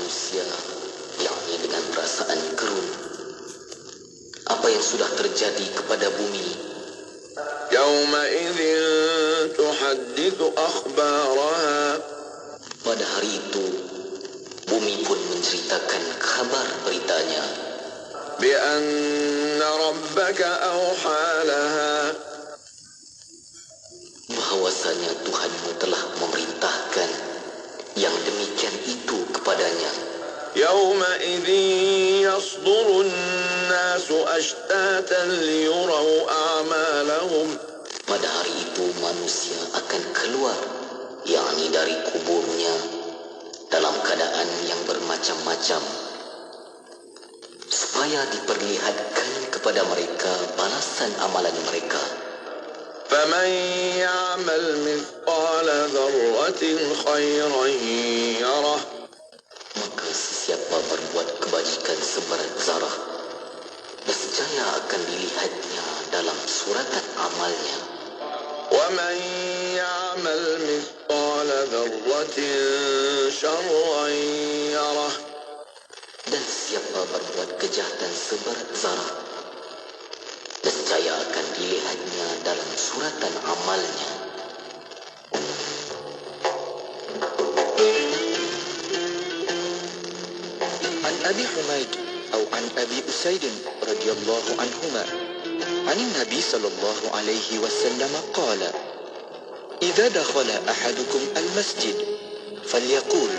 manusia, yakni dengan perasaan gerun. Apa yang sudah terjadi kepada bumi? Yawma'idhin tuhaddithu akhbaraha. Pada hari itu, bumi pun menceritakan kabar beritanya. Bi anna rabbaka awha laha. Bahwasanya Tuhanmu telah memerintahkan yang demikian itu kepadanya. Yawma'idhin yasdurun nasu ashtatan liyuraw a'malahum. Pada hari itu manusia akan keluar, yakni dari kuburnya, dalam keadaan yang bermacam-macam, supaya diperlihatkan kepada mereka balasan amalan mereka. فَمَنْ يَعْمَلْ مِثْقَالَ ذَرَّةٍ خَيْرًا يَرَهُ. Maka sesiapa berbuat kebajikan seberat zarah, nescaya akan dilihatnya dalam suratan amalnya. وَمَنْ يَعْمَلْ مِثْقَالَ ذَرَّةٍ شَرًّا يَرَهُ. Dan siapa berbuat kejahatan seberat zarah, nescaya akan dilihatnya dalam suratan amalnya. An Abi Humaid atau An Abi Usaid radhiyallahu anhuma عن النبي صلى الله عليه وسلم قال إذا دخل أحدكم المسجد فليقول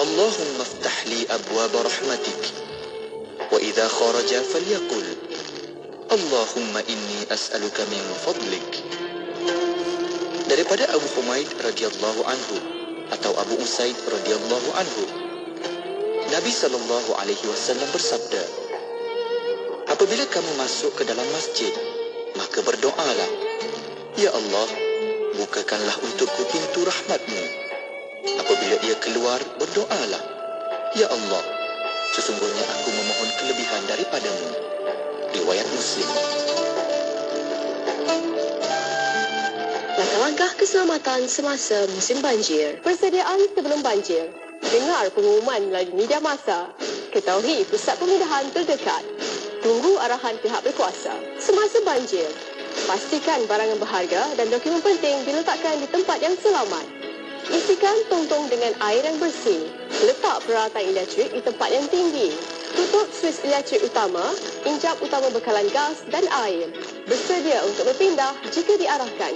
اللهم افتح لي أبواب رحمتك وإذا خرج فليقل اللهم إني أسألك من فضلك. Daripada Abu Humaid radhiyallahu anhu atau Abu Usaid radhiyallahu anhu, Nabi sallallahu alaihi wasallam bersabda, apabila kamu masuk ke dalam masjid, maka berdoalah, ya Allah, bukakanlah untukku pintu rahmat-Mu. Apabila ia keluar, berdoalah, ya Allah, sesungguhnya aku memohon kelebihan daripada-Mu. Riwayat Muslim. Langkah-langkah keselamatan semasa musim banjir. Persediaan sebelum banjir. Dengar pengumuman melalui media massa. Ketahui pusat pemindahan terdekat. Tunggu arahan pihak berkuasa. Semasa banjir, pastikan barangan berharga dan dokumen penting diletakkan di tempat yang selamat. Isikan tong-tong dengan air yang bersih. Letak peralatan elektrik di tempat yang tinggi. Tutup suis elektrik utama, injap utama bekalan gas dan air. Bersedia untuk berpindah jika diarahkan.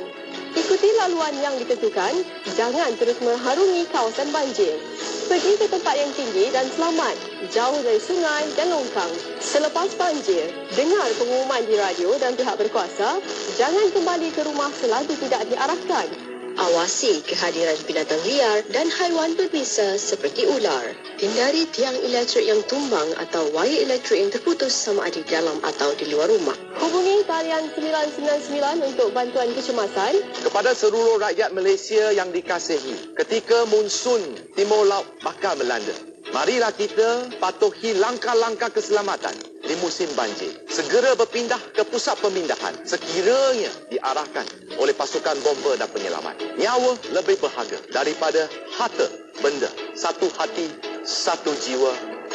Ikuti laluan yang ditentukan, jangan terus mengharungi kawasan banjir. Pergi ke tempat yang tinggi dan selamat, jauh dari sungai dan longkang. Selepas banjir, dengar pengumuman di radio dan pihak berkuasa, jangan kembali ke rumah selagi tidak diarahkan. Awasi kehadiran binatang liar dan haiwan berbisa seperti ular. Hindari tiang elektrik yang tumbang atau wayar elektrik yang terputus sama ada di dalam atau di luar rumah. Hubungi talian 999 untuk bantuan kecemasan. Kepada seluruh rakyat Malaysia yang dikasihi, ketika monsun timur laut bakal melanda, marilah kita patuhi langkah-langkah keselamatan di musim banjir. Segera berpindah ke pusat pemindahan sekiranya diarahkan oleh pasukan bomba dan penyelamat. Nyawa lebih berharga daripada harta benda. Satu hati, satu jiwa,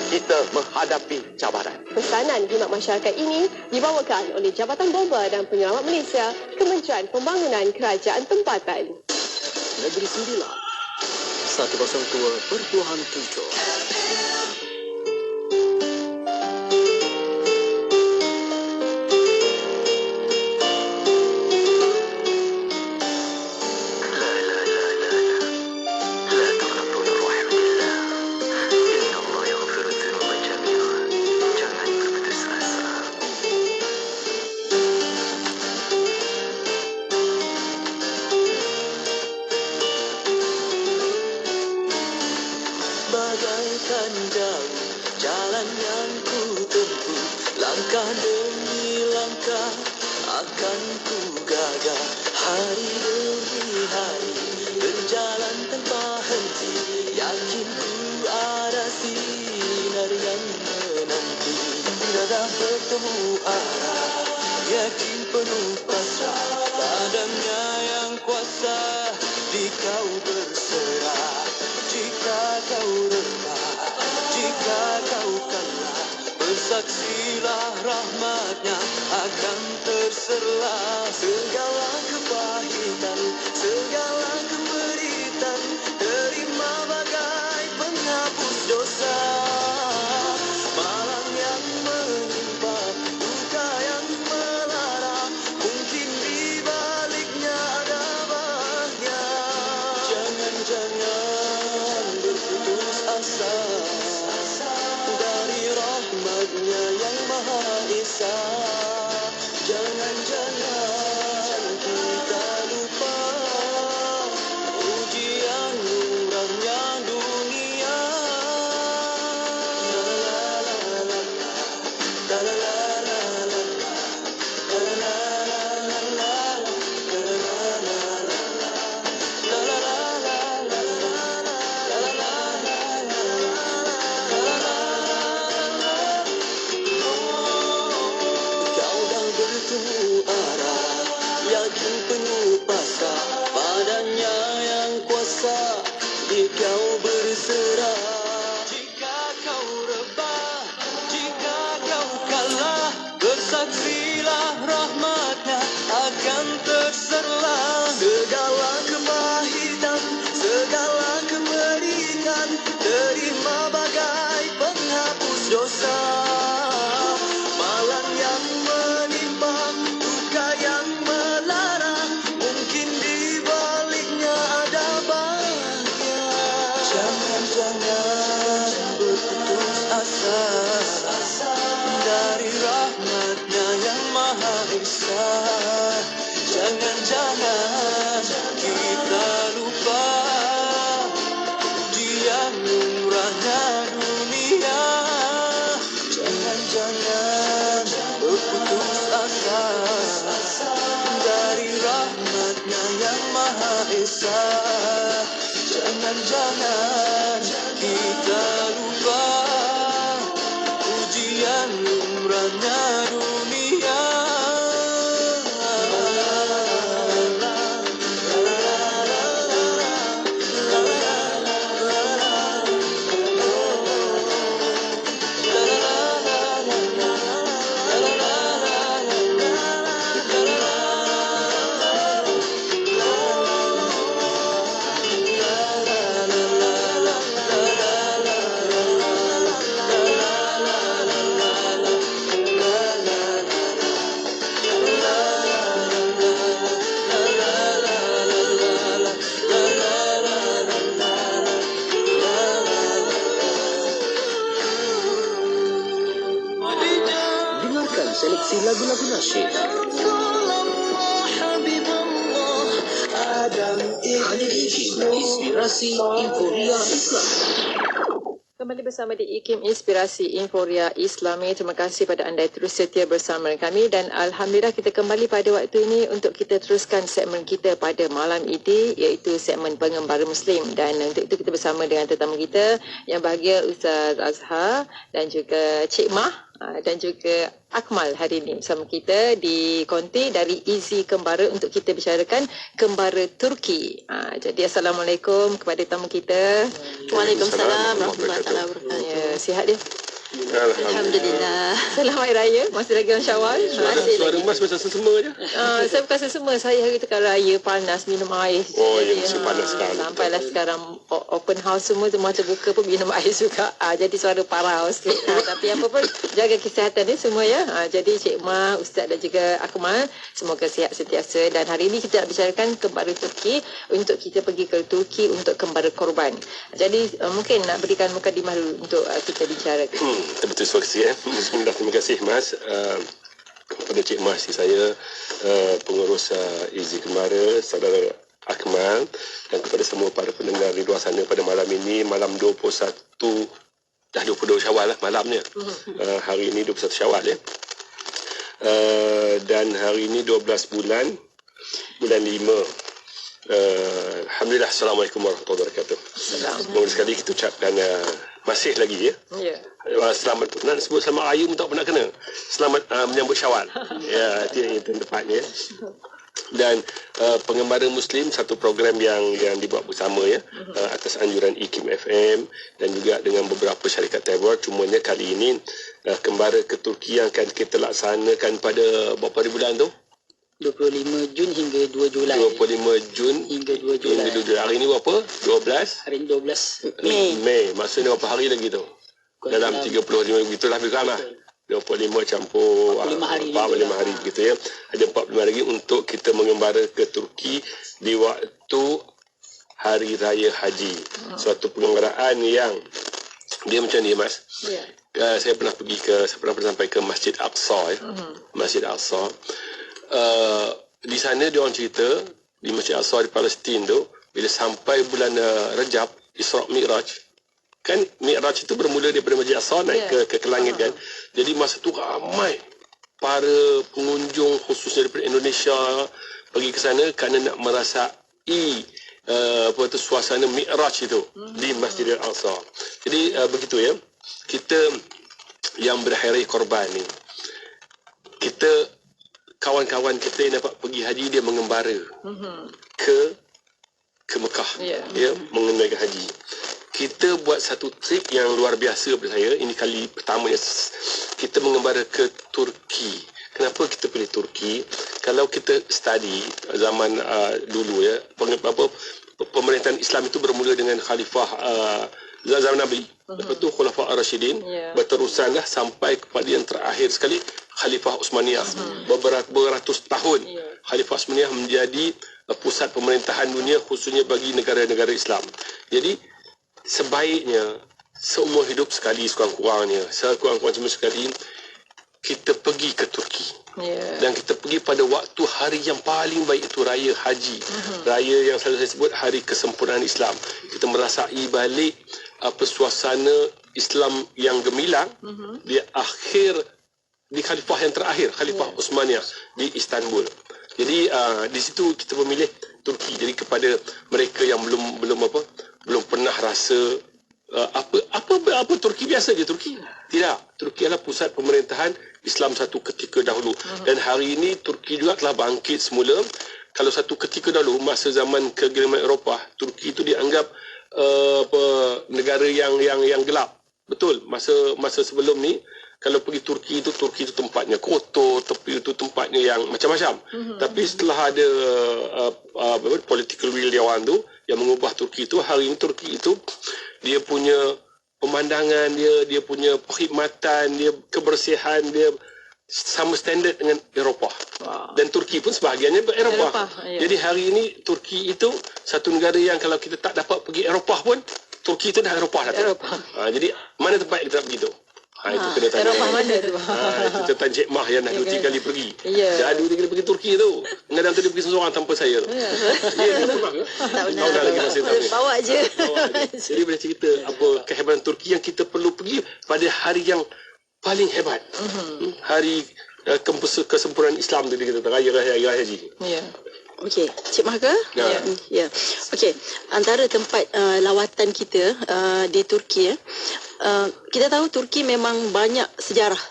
kita menghadapi cabaran. Pesanan khidmat masyarakat ini dibawakan oleh Jabatan Bomba dan Penyelamat Malaysia, Kementerian Pembangunan Kerajaan Tempatan. Negeri Sembilan 102.7. Bagaikan jauh jalan yang ku tempuh, langkah demi langkah akan ku gagah. Hari demi hari berjalan tanpa henti, yakin ku ada sinar yang menanti. Dada bertemu arah, yakin penuh pasrah, padanya yang kuasa di kau berserah. Jika kau remah bersaksilah rahmatnya akan terserlah segala kepahitan, segala keperitan, terima bagai penghapus dosa. Malam yang menimpa, duka yang melara, mungkin di baliknya ada bahagia. Jangan-jangan berputus asa dari rahmatnya yang Maha Esa. Jangan-jangan kita lupa ujian murahnya dunia. La la la la la, la la la la la, la la la kau dah bertemu arah, yakin penuh pasrah padanya yang kuasa, di kau berserah. Jika kau rebah, jika kau kalah, bersaksilah rahmatnya akan terserlah segala kepahitan, segala keperitan, terima bagai penghapus dosa. Malam yang menimpa, duka yang melara, mungkin di baliknya ada bahagia. Jangan-jangan berputus asa dari rahmatnya yang Maha Esa. Jangan-jangan kita lupa ujian murahnya dunia. Jangan-jangan berputus asa dari rahmatnya yang Maha Esa. Jangan-jangan kita lupa ujian lumrahnya dunia. Dengarkan seleksi lagu-lagu nasyid hanya di Inspirasi Inforia Islam. Kembali bersama di IKIM Inspirasi Inforia Islami. Terima kasih pada anda yang terus setia bersama kami dan Alhamdulillah kita kembali pada waktu ini untuk kita teruskan segmen kita pada malam ini, iaitu segmen Pengembara Muslim. Dan untuk itu kita bersama dengan tetamu kita yang bahagia, Ustaz Azhar dan juga Cik Mah dan juga Akmal hari ini bersama kita di konti dari Easy Kembara untuk kita bicarakan Kembara Turki. Jadi Assalamualaikum kepada tamu kita. Waalaikumsalam warahmatullahi wabarakatuh. Ya, sihat dia? Alhamdulillah. Selamat Hari Raya. Masih lagi dalam Syawal. Suara Mas macam sesama je. Saya bukan sesama. Saya hari tu kalau raya panas minum air. Oh, Jadi, ya, mesti panas sekarang. Sampailah sekarang open house semua terbuka pun minum air juga. Jadi suara parau sikit. Tapi apa pun jaga kesihatan ni semua ya. Jadi Cik Ma, Ustaz dan juga Akmal, semoga sihat sentiasa. Dan hari ini kita nak bicarakan Kembara Turki untuk kita pergi ke Turki untuk kembara korban. Jadi mungkin nak berikan mukadimah dulu untuk kita bicarakan. Betul terima kasih. Bismillah, terima kasih Mas. Kepada Cik Mas saya, pengurus Easy Kembara, saudara Akmal, dan kepada semua para pendengar di luar sana pada malam ini, malam 21, dah 22 Syawal lah malamnya. Hari ini 21 Syawal ya. Dan hari ini 12 bulan 5. Alhamdulillah. Assalamualaikum warahmatullahi wabarakatuh. Semoga sekali kita ucapkan masih lagi ya. Selamat, nak sebut selamat raya pun tak pernah kena. Selamat menyambut Syawal. Ya, itu yang tepatnya. Dan Pengembara Muslim satu program yang dibuat bersama ya, atas anjuran IKIM FM dan juga dengan beberapa syarikat tabloid. Cumanya kali ini Kembara ke Turki yang akan kita laksanakan pada berapa hari bulan tu? 25 Jun hingga 2 Julai. 25 Jun hingga 2 Julai. hingga 2 Julai. Hari ini berapa? 12? Hari ini 12 Mei. Maksudnya berapa hari lagi tu? Dalam 35 minggu itulah lebih kurang lah. 25 campur 45 hari 45 hari gitu ya. Ada 45 hari lagi untuk kita mengembara ke Turki di waktu Hari Raya Haji. Suatu penyelenggaraan yang dia macam ni Mas. Saya pernah sampai ke Masjid Aqsa ya. Masjid Aqsa. Di sana dia orang cerita di Masjid Aqsa di Palestin tu, bila sampai bulan Rajab, Isra Mi'raj. Kan Mi'raj itu bermula daripada Masjid Aqsa naik ke langit kan. Jadi masa tu ramai para pengunjung khususnya daripada Indonesia pergi ke sana kerana nak merasai suasana Mi'raj itu di Masjid Al-Aqsa. Jadi begitu ya. Kita yang berhari korban ni, kita kawan-kawan kita yang dapat pergi haji, dia mengembara ke Mekah ya, mengenai haji. Kita buat satu trip yang luar biasa pada saya. Ini kali pertama kita mengembara ke Turki. Kenapa kita pilih Turki? Kalau kita study zaman dulu ya, pemerintahan Islam itu bermula dengan khalifah zaman Nabi. Lepas tu Khulafa Ar-Rasyidin, berterusanlah sampai kepada yang terakhir sekali Khalifah Utsmaniyah. Beratus tahun Khalifah Utsmaniyah menjadi pusat pemerintahan dunia khususnya bagi negara-negara Islam. Jadi sebaiknya seumur hidup sekali sekurang-kurangnya sekali kita pergi ke Turki. Dan kita pergi pada waktu hari yang paling baik, itu Raya Haji. Raya yang selalu saya sebut hari kesempurnaan Islam. Kita merasai balik suasana Islam yang gemilang di akhir, di khalifah yang terakhir, Khalifah Utsmaniyah di Istanbul. Jadi di situ kita memilih Turki. Jadi kepada mereka yang belum pernah rasa apa Turki biasa je Turki. Tidak, Turki adalah pusat pemerintahan Islam satu ketika dahulu. Dan hari ini Turki juga telah bangkit semula. Kalau satu ketika dahulu masa zaman kegemilangan Eropah, Turki itu dianggap negara yang gelap. Betul, masa sebelum ni kalau pergi Turki itu tempatnya kotor, tapi itu tempatnya yang macam-macam. Tapi setelah ada political will Dewan tu yang mengubah Turki itu, hari ini Turki itu dia punya pemandangan dia punya perkhidmatan, dia kebersihan, dia sama standard dengan Eropah. Dan Turki pun sebahagiannya Eropah. Jadi hari ini Turki itu satu negara yang kalau kita tak dapat pergi Eropah pun, Turki itu dah Eropah dah tu. Jadi mana tempat kita nak pergi tu? Itu kena tanya. Eropah mana tu? Kita tanya Cik Mah yang dah 2-3 kali pergi. Dah 2-3 kali pergi Turki tu. Kadang tu dia pergi seorang tanpa saya tu. Dia pernah ke? Tak pernah. Dah lagi masih tak boleh. Bawa je. Jadi boleh cerita apa kehebatan Turki yang kita perlu pergi pada hari yang paling hebat. Hari kesempurnaan Islam tu dia kata Raya Haji. Okey, Cik Mah ke? Ya. Okey, antara tempat lawatan kita di Turki kita tahu Turki memang banyak sejarah.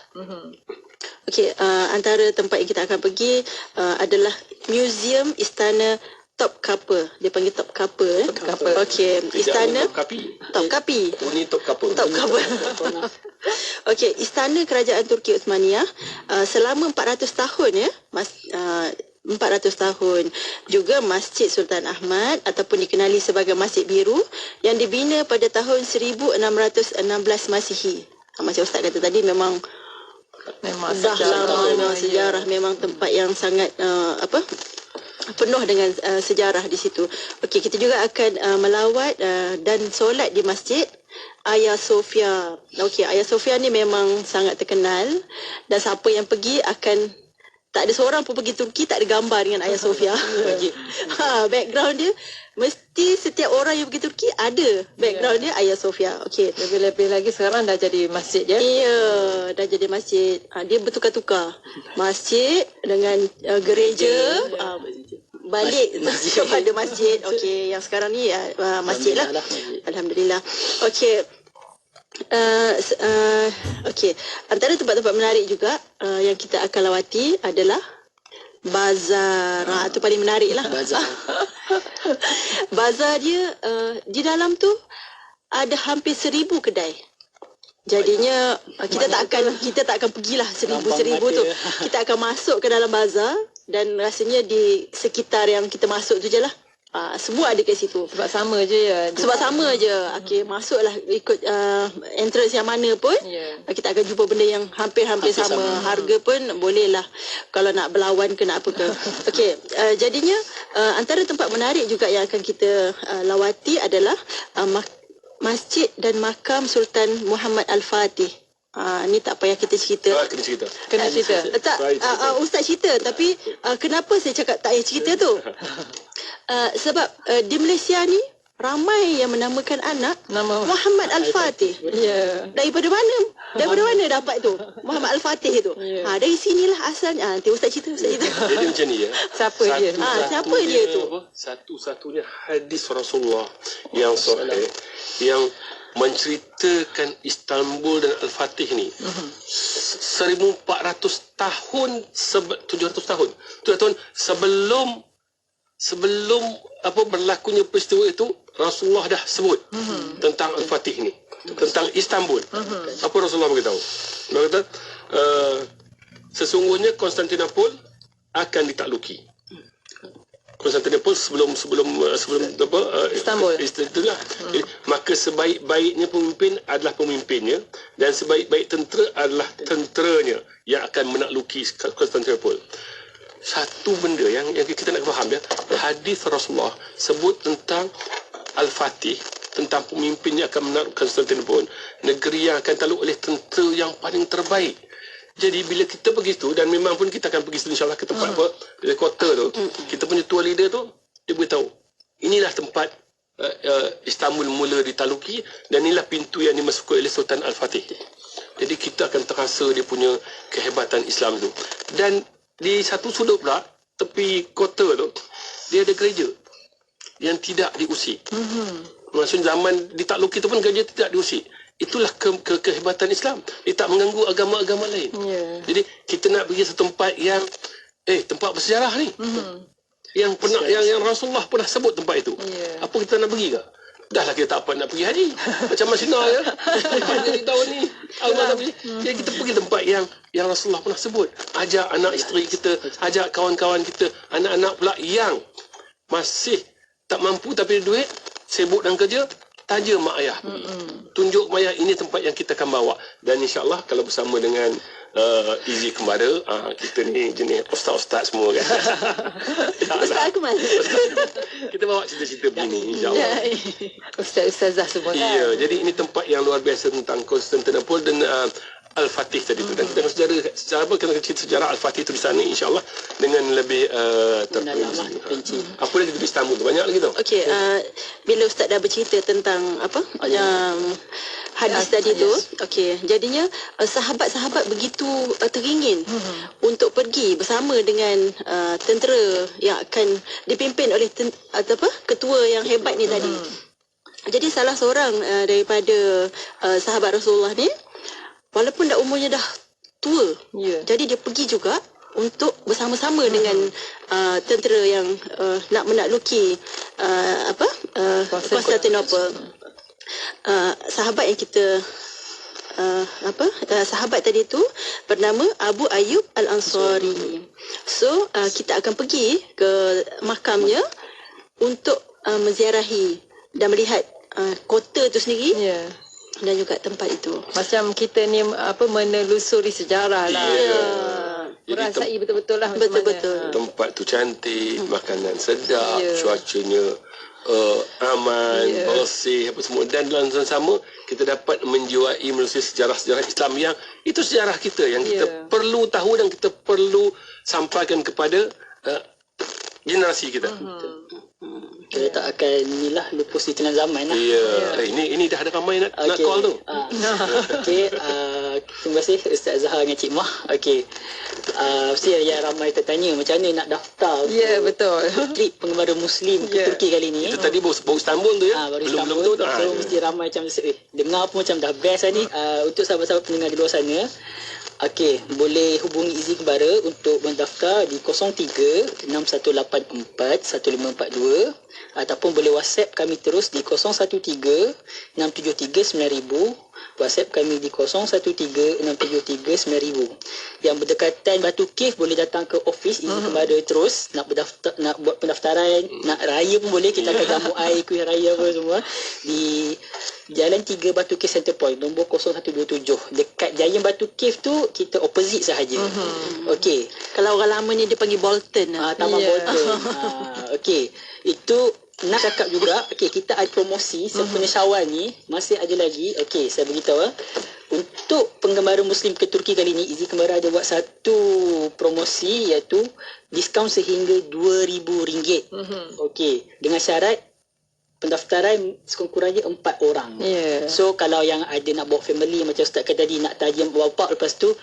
Okey, antara tempat yang kita akan pergi adalah Museum Istana Topkapi. Dia panggil Topkapi. Okey, istana Topkapi. Ini Topkapi. Okey, istana kerajaan Turki Utsmaniyah selama 400 tahun ya. 400 tahun. Juga Masjid Sultan Ahmad ataupun dikenali sebagai Masjid Biru yang dibina pada tahun 1616 Masihi. Macam Ustaz kata tadi memang dah lama sejarah, memang tempat yang sangat penuh dengan sejarah di situ. Okey, kita juga akan melawat dan solat di masjid Hagia Sophia. Okey, Hagia Sophia ni memang sangat terkenal dan siapa yang pergi akan tak ada seorang pun pergi Turki tak ada gambar dengan Hagia Sophia. Background dia mesti setiap orang yang pergi Turki ada background dia Hagia Sophia. Okey, Lebih-lebih lagi sekarang dah jadi masjid ya. Ya, dah jadi masjid. Dia bertukar-tukar. Masjid dengan gereja, balik kepada masjid. Okey, yang sekarang ni masjid lah. Alhamdulillah. Okey. Okey, antara tempat-tempat menarik juga yang kita akan lawati adalah bazar. Tu paling menarik lah. Bazar. Bazar dia di dalam tu ada hampir 1,000 kedai. Jadinya kita tak akan pergilah 1,000 tu. Kita akan masuk ke dalam bazar dan rasanya di sekitar yang kita masuk tu je lah. Semua ada kat situ. Sebab sama je ya. Sebab sama je. Okey, masuklah ikut entrance yang mana pun. Kita akan jumpa benda yang hampir-hampir sama. Harga pun boleh lah kalau nak berlawan ke nak apa ke. Okey, jadinya antara tempat menarik juga yang akan kita lawati adalah Masjid dan Makam Sultan Muhammad Al-Fatih. Ni tak payah kita cerita. Kena cerita. Kena cerita. Tak, Ustaz cerita. Tapi kenapa saya cakap tak payah cerita tu? Sebab di Malaysia ni ramai yang menamakan anak Nama Muhammad Al-Fatih. Ya. Daripada mana dapat tu? Muhammad Al-Fatih tu. Dari sinilah asalnya. Nanti Ustaz cerita. Jadi macam ni ya. Siapa dia? Siapa dia tu? Satu-satunya hadis Rasulullah yang sahih yang menceritakan Istanbul dan Al-Fatih ni 1400 tahun 700 tahun sebelum berlakunya peristiwa itu Rasulullah dah sebut tentang Al-Fatih ni, tentang Istanbul. Apa Rasulullah beritahu? Dia kata sesungguhnya Konstantinopel akan ditakluki. Konstantinopel sebelum Istanbul. Maka sebaik-baiknya pemimpin adalah pemimpinnya dan sebaik-baik tentera adalah tenteranya yang akan menaklukki Konstantinopel. Satu benda yang kita nak faham ya, hadis Rasulullah sebut tentang Al-Fatih, tentang pemimpin yang akan menaklukkan Konstantinopel, negeri yang akan takluk oleh tentera yang paling terbaik. Jadi bila kita pergi tu, dan memang pun kita akan pergi insyaAllah ke tempat kota tu, kita punya tour leader tu, dia beritahu, inilah tempat Istanbul mula ditaluki dan inilah pintu yang dimasuki oleh Sultan Al-Fatih. Jadi kita akan terasa dia punya kehebatan Islam tu. Dan di satu sudut pula, tepi kota tu, dia ada gereja yang tidak diusik. Maksudnya zaman ditakluki tu pun gereja tidak diusik. Itulah kehebatan Islam. Dia tak mengganggu agama-agama lain. Jadi kita nak pergi satu tempat yang tempat bersejarah ni. Yang pernah yang Rasulullah pernah sebut tempat itu. Apa kita nak pergi ke? Dah lah kita tak apa nak pergi haji. Macam Masina ya. Jadi tahun ni jadi kita pergi tempat yang Rasulullah pernah sebut. Ajak anak isteri kita, ajak kawan-kawan kita, anak-anak pula yang masih tak mampu tapi ada duit, sibuk dan kerja, taja mak ayah pergi. Tunjuk mak ayah ini tempat yang kita akan bawa. Dan insyaAllah kalau bersama dengan Izzy Kembara, kita ni jenis ustaz-ustaz semua kan. Ustaz Akmal. Kita bawa cerita-cerita begini insyaAllah. Ustaz-ustazah semua kan. Ya, jadi ini tempat yang luar biasa tentang Konstantinopel dan Al-Fatih tadi tu. Dan kita akan cerita sejarah Al-Fatih tu di sana insyaAllah dengan lebih terperinci. Apa lagi di Istanbul tu? Banyak lagi tu. Okey, bila Ustaz dah bercerita tentang hadis tadi tu, okey, jadinya sahabat-sahabat begitu teringin untuk pergi bersama dengan tentera yang akan dipimpin oleh ketua yang hebat ni tadi. Jadi salah seorang daripada sahabat Rasulullah ni, walaupun dah umurnya dah tua, jadi dia pergi juga untuk bersama-sama dengan tentera yang nak menakluki Konstantinopel. Sahabat yang kita sahabat tadi tu bernama Abu Ayyub Al-Ansari. So kita akan pergi ke makamnya untuk menziarahi dan melihat kota tu sendiri. Dan juga tempat itu. Macam kita ni menelusuri sejarah lah. Merasai betul-betul lah. Betul-betul. Tempat tu cantik, makanan sedap, cuacanya aman, bersih apa semua, dan dalam sama kita dapat menjiwai melalui sejarah-sejarah Islam yang itu sejarah kita yang kita perlu tahu dan kita perlu sampaikan kepada generasi kita. Kita tak akan lupus di tengah zaman lah. Ini dah ada ramai nak call tu. Terima kasih Ustaz Zahar dengan Cik Mah. Mesti yang ramai tertanya macam mana nak daftar. Betul. Klik penggembara Muslim ke Turki kali ni. Itu tadi baru Istanbul tu ya. Belum tu. Mesti ramai macam dengar pun macam dah best lah ni. Untuk sahabat-sahabat pendengar di luar sana, Okey, boleh hubungi Izzy Kembara untuk mendaftar di 03-6184-1542 ataupun boleh WhatsApp kami terus di 013-673-9000. WhatsApp kami di 013-673-9000. Yang berdekatan Batu Cave boleh datang ke office Izzy Kembara terus nak buat pendaftaran, nak raya pun boleh, kita akan jamu air, kuih raya apa semua di Jalan 3 Batu Cave Center Point nombor 0127. Dekat Giant Batu Cave tu kita opposite sahaja. Okey. Kalau orang lama ni dia panggil Bolton. Taman Bolton. Okey. Itu nak cakap juga, okey, kita ada promosi sempena Syawal ni masih ada lagi. Okey, saya beritahu untuk penggembara Muslim ke Turki kali ni, Izzy Kembara ada buat satu promosi iaitu diskaun sehingga RM2,000. Okey, dengan syarat pendaftaran sekurang-kurangnya 4 orang. So kalau yang ada nak bawa family macam Ustaz kata tadi, nak tajam bapak, lepas tu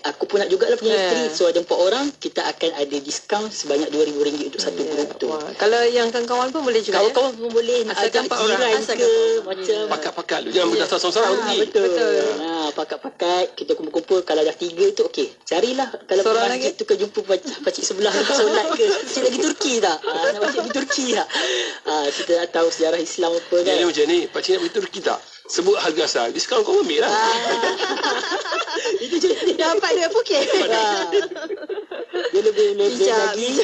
aku pun nak jugalah punya isteri, so ada 4 orang, kita akan ada diskaun sebanyak RM2,000 untuk satu grup tu. Kalau yang kawan-kawan pun boleh juga. Kawan-kawan pun boleh nak ajak jiran ke macam pakat-pakat dulu, jangan berdaftar seorang-seorang pergi. Betul. Pakat-pakat kita kumpul-kumpul. Kalau dah 3 tu okey, carilah kalau seorang masjid tu ke jumpa pakcik sebelah solat ke, pakcik lagi Turki tak, nak pakcik pergi Turki tak, kita dah tahu sejarah Islam apa kan. Jadi macam ni, pakcik nak pergi Turki tak? Sebut harga asal, diskaun kau ambil lah. Itu je Dapat duit Phuket. Dia lebih lagi,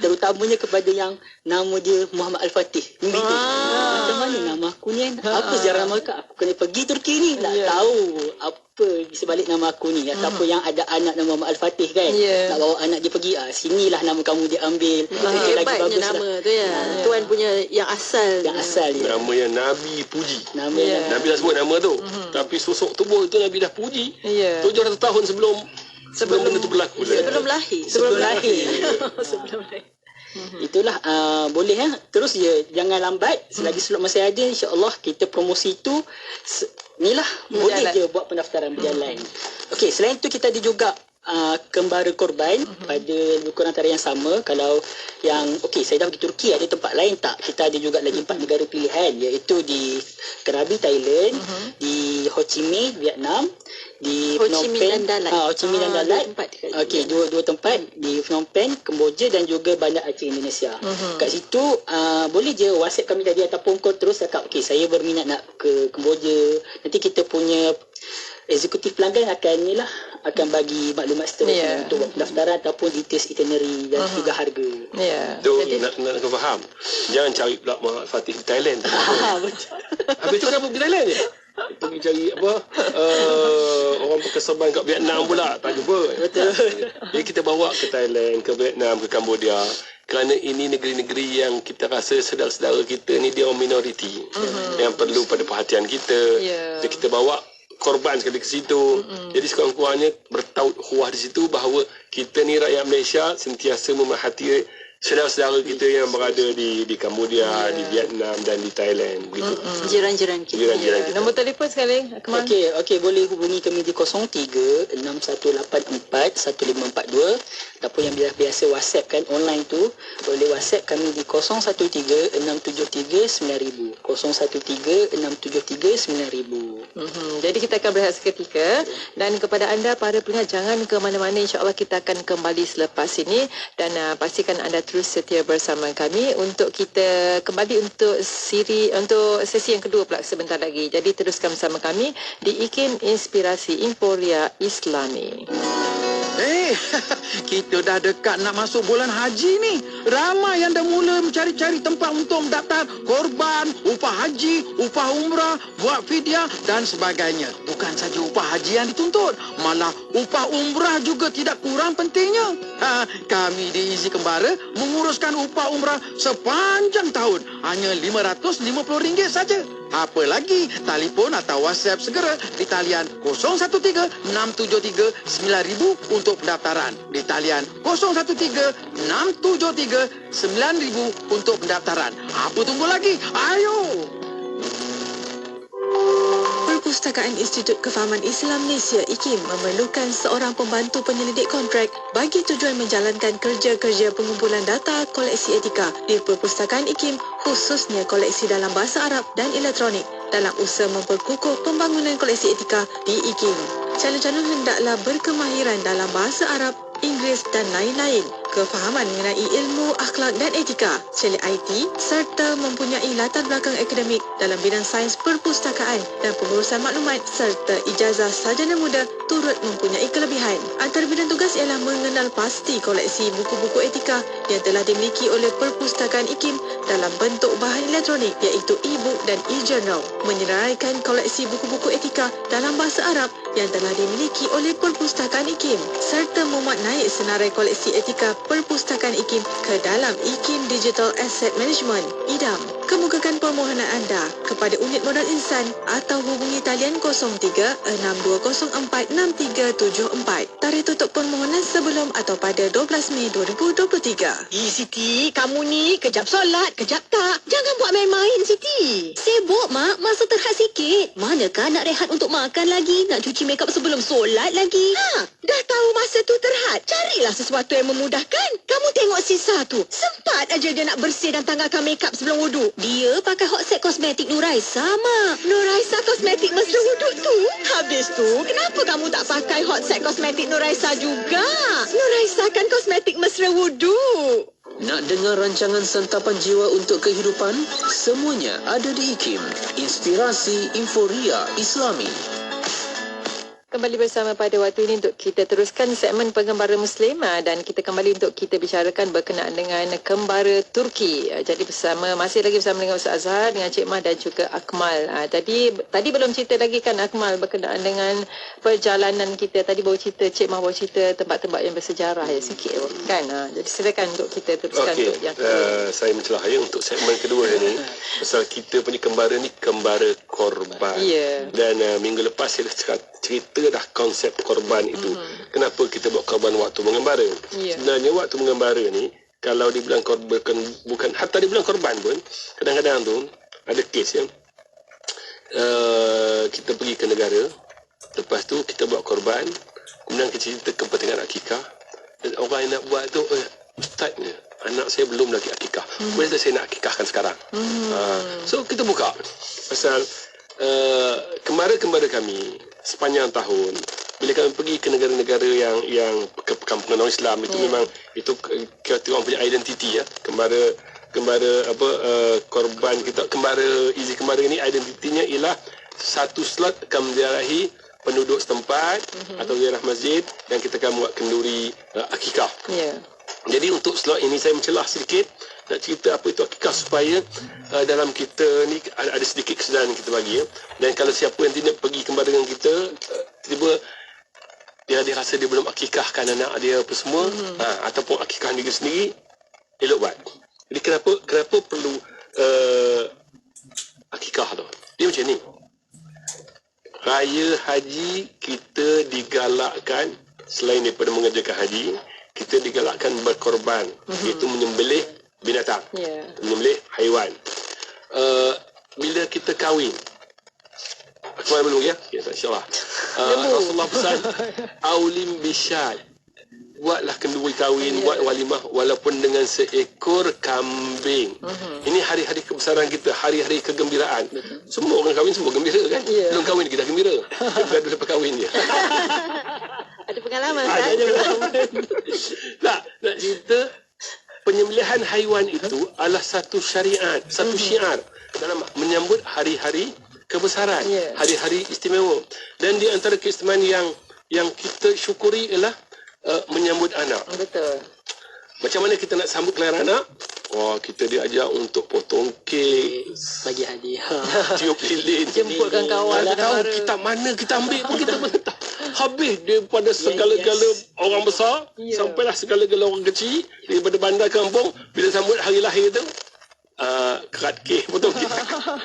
terutamanya kepada yang nama dia Muhammad Al-Fatih. Macam mana nama aku ni kan? Apa sejarah nama aku? Aku kena pergi Turki ni, nak tahu apa di sebalik nama aku ni. Ataupun yang ada anak nama Muhammad Al-Fatih kan, nak bawa anak dia pergi, sinilah nama kamu dia ambil. Hebatnya nama tu ya. Tuan punya yang asal. Yang asal dia. Nama yang Nabi puji. Nama Nabi dah sebut nama tu. Tapi sosok tubuh itu Nabi dah puji. 700 tahun sebelum benda tu berlaku. Sebelum lahir. Sebelum lahir. Sebelum lahir. Itulah boleh terus je, jangan lambat, selagi slot masih ada, insya-Allah kita promosi tu inilah boleh je buat pendaftaran berjalan. Okey, selain tu kita ada juga kembara korban pada lebih kurang tarikh yang sama. Kalau yang okey, saya dah pergi Turki, ada tempat lain tak? Kita ada juga lagi 4 negara pilihan, iaitu di Krabi Thailand, di Ho Chi Minh Vietnam, di Phnom Penh dan Dalat. Ho Chi Minh dan Dalat. Okey, dua tempat di Phnom Penh, Kemboja dan juga Bandar Aceh Indonesia. Kat situ boleh je WhatsApp kami tadi ataupun call terus cakap okey, saya berminat nak ke Kemboja. Nanti kita punya eksekutif pelanggan akan bagi maklumat seterusnya untuk buat pendaftaran ataupun details itinerary dan juga harga. Tu nak faham. Jangan cari pula Muhammad Fatih di Thailand. Betul. Habis tu kenapa pergi Thailand je? Pergi cari orang berkesabaran kat Vietnam pula, tak jumpa. Betul. Jadi kita bawa ke Thailand, ke Vietnam, ke Cambodia. Kerana ini negeri-negeri yang kita rasa saudara-saudara kita ni dia orang minoriti yang perlu pada perhatian kita. Jadi kita bawa korban sekali ke situ. Jadi sekurang-kurangnya bertaut huah di situ bahawa kita ni rakyat Malaysia sentiasa memerhati saudara-saudara kita yang berada di Cambodia, di Vietnam dan di Thailand begitu. Jiran-jiran kita. Jiran-jiran kita. Nombor telefon sekali, Akmal. Okey, boleh hubungi kami di 03-6184-1542 ataupun yang biasa WhatsApp kan online tu, boleh WhatsApp kami di 013-673-9000. 013-673-9000. Jadi kita akan berehat seketika, dan kepada anda para pendengar jangan ke mana-mana, insya-Allah kita akan kembali selepas ini, dan pastikan anda terus setia bersama kami untuk kita kembali untuk sesi yang kedua pula sebentar lagi. Jadi teruskan bersama kami di IKIM Inspirasi Emporia Islami. Kita dah dekat nak masuk bulan haji ni. Ramai yang dah mula mencari-cari tempat untuk mendaftar korban, upah haji, upah umrah, buat fidyah dan sebagainya. Bukan saja upah haji yang dituntut, malah upah umrah juga tidak kurang pentingnya. Kami di Izzy Kembara menguruskan upah umrah sepanjang tahun hanya RM550 saja. Apa lagi? Telefon atau WhatsApp segera di talian 013-673-9000 untuk pendaftaran. Di talian 013-673-9000 untuk pendaftaran. Apa tunggu lagi? Ayo! Perpustakaan Institut Kefahaman Islam Malaysia IKIM memerlukan seorang pembantu penyelidik kontrak bagi tujuan menjalankan kerja-kerja pengumpulan data koleksi etika di Perpustakaan IKIM, khususnya koleksi dalam bahasa Arab dan elektronik dalam usaha memperkukuh pembangunan koleksi etika di IKIM. calon-calon hendaklah berkemahiran dalam bahasa Arab, Inggeris dan lain-lain, kefahaman mengenai ilmu, akhlak dan etika, celik IT serta mempunyai latar belakang akademik dalam bidang sains perpustakaan dan pengurusan maklumat serta ijazah sarjana muda turut mempunyai kelebihan. Antara bidang tugas ialah mengenal pasti koleksi buku-buku etika yang telah dimiliki oleh Perpustakaan IKIM dalam bentuk bahan elektronik iaitu e-book dan e-journal, menyeraikan koleksi buku-buku etika dalam bahasa Arab yang telah dimiliki oleh Perpustakaan IKIM serta memuat naik senarai koleksi etika Perpustakaan IKIM ke dalam IKIM Digital Asset Management (IDAM). Kemukakan permohonan anda kepada Unit Modal Insan atau hubungi talian 03-6204-6374. Tarikh tutup permohonan sebelum atau pada 12 Mei 2023. Siti, kamu ni kejap solat, kejap tak. Jangan buat main-main, Siti. Sibuk, Mak. Masa terhad sikit. Manakah nak rehat untuk makan lagi? Nak cuci makeup sebelum solat lagi? Dah tahu masa tu terhad. Carilah sesuatu yang memudahkan. Kamu tengok Sisa tu. Sempat aja dia nak bersih dan tanggalkan makeup sebelum wuduk. Dia pakai Hot Set Kosmetik Nuraisa, Mak. Nuraisa Kosmetik mesra wuduk tu? Habis tu, kenapa kamu tak pakai Hot Set Kosmetik Nuraisa juga? Nuraisa kan kosmetik mesra wuduk. Nak dengar rancangan santapan jiwa untuk kehidupan? Semuanya ada di IKIM. Inspirasi Inforia Islami. Kembali bersama pada waktu ini untuk kita teruskan segmen Penggembara Muslim dan kita kembali untuk kita bicarakan berkenaan dengan kembara Turki. Jadi masih lagi bersama dengan Ustaz Azhar, dengan Cik Mah dan juga Akmal. Tadi belum cerita lagi kan Akmal berkenaan dengan perjalanan kita. Tadi baru cerita, Cik Mah baru cerita tempat-tempat yang bersejarah sikit kan. Jadi silakan untuk kita teruskan untuk yang kedua. Saya mencelah untuk segmen kedua ini. Pasal kita punya kembara ni kembara korban. Dan minggu lepas saya dah cerita dah konsep korban itu. Kenapa kita buat korban waktu mengembara? Sebenarnya waktu mengembara ni, kalau dibilang korban, bukan hatta dibilang korban pun, kadang-kadang tu ada kes ya. Kita pergi ke negara, lepas tu kita buat korban, kemudian kita cerita kepentingan akikah, dan orang yang nak buat tu, Ustaz ni, anak saya belum lagi akikah. Boleh tak saya nak akikahkan sekarang? So kita buka pasal kembara-kembara kami sepanjang tahun bila kami pergi ke negara-negara yang perkampungan non Islam itu memang itu kita orang punya identiti ya. Kembara korban kita, kembara Izi kembara ini identitinya ialah satu slot akan menziarahi penduduk setempat atau ziarah masjid dan kita akan buat kenduri akikah. Jadi untuk slot ini saya mencelah sedikit nak cerita apa itu akikah supaya dalam kita ni ada sedikit kesedaran yang kita bagi ya. Dan kalau siapa yang tidak pergi kembali dengan kita tiba-tiba dia rasa dia belum akikahkan anak dia apa semua ataupun akikah diri sendiri, elok buat. Jadi kenapa perlu akikah tu? Dia macam ni. Raya haji kita digalakkan selain daripada mengerjakan haji, kita digalakkan berkorban, iaitu menyembelih binatang, menyembelih haiwan. Bila kita kahwin, Akmal belum ya? InsyaAllah. Rasulullah pesan, Aulim bisyad, buatlah kenduri kahwin, buat walimah walaupun dengan seekor kambing. Ini hari-hari kebesaran kita, hari-hari kegembiraan. Semua orang kahwin semua gembira kan? Belum kahwin kita gembira. Kita berada lepas kahwin dia. Ada pengalaman nak cerita penyembelihan haiwan itu adalah satu syariat, satu syiar dalam menyambut hari-hari kebesaran, hari-hari istimewa. Dan di antara keistimewaan yang kita syukuri ialah menyambut anak. Betul. Macam mana kita nak sambut kelahiran anak? Kita diajak untuk potong kek, bagi hadiah, tiup lilin, jemputkan kawan, tahu kita mana kita ambil pun kita pun tak. Habis daripada segala-gala orang besar sampailah segala-gala orang kecil, daripada bandar kampung bila sambut hari lahir tu kerat kek, potong kek.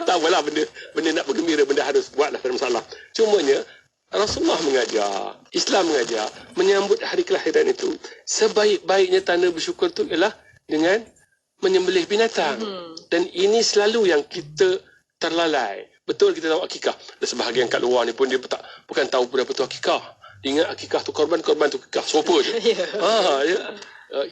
Tak apalah, benda nak bergembira, benda harus buatlah, tak ada masalah. Cumanya Rasulullah mengajar, Islam mengajar menyambut hari kelahiran itu sebaik-baiknya tanda bersyukur itu ialah dengan menyembelih binatang. Dan ini selalu yang kita terlalai. Betul kita tahu akikah. Dan sebahagian kat luar ni pun dia bukan tahu pun apa tu akikah. Dia ingat akikah tu korban tu akikah. Sopa je.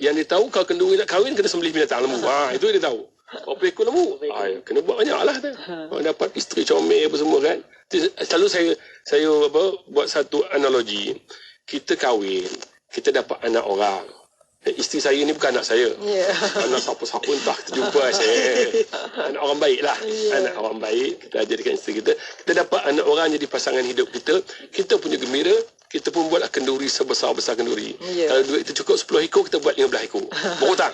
Yang dia tahu kalau kenduri nak kahwin kena sembelih binatang lembu. Itu dia tahu. Berapa ekor lembu? Kena buat banyak lah tu. Dapat isteri comel apa semua kan. Selalu saya buat satu analogi. Kita kahwin, kita dapat anak orang. Isteri saya ni bukan anak saya. Anak siapa-siapa entah kita jumpa saya. Anak orang baik lah. Anak orang baik. Kita ajarkan isteri kita. Kita dapat anak orang jadi pasangan hidup kita. Kita punya gembira. Kita pun buatlah kenduri sebesar-besar kenduri. Kalau duit itu cukup 10 ekor, kita buat 15 ekor. Berhutang.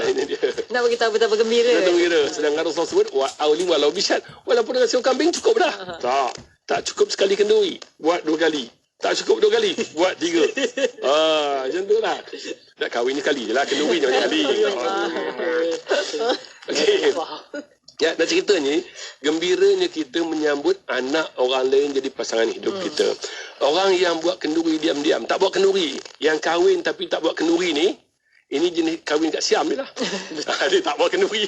Ini dia. Nak bagi tahu betapa gembira. Betapa gembira. Sedangkan Rasulullah sebut, wa'auli walau bisyad. Walaupun dengan seekor kambing cukup dah. Tak cukup sekali kenduri. Buat 2 kali. Tak cukup 2 kali. Buat 3. Macam tu lah. Nak kahwin ni kali je lah. Kenduri ni banyak kali. Okey. Ya, nak ceritanya, gembiranya kita menyambut anak orang lain jadi pasangan hidup kita. Orang yang buat kenduri diam-diam, tak buat kenduri. Yang kahwin tapi tak buat kenduri ni, ini jenis kahwin kat Siam ni lah. Dia tak buat kenduri.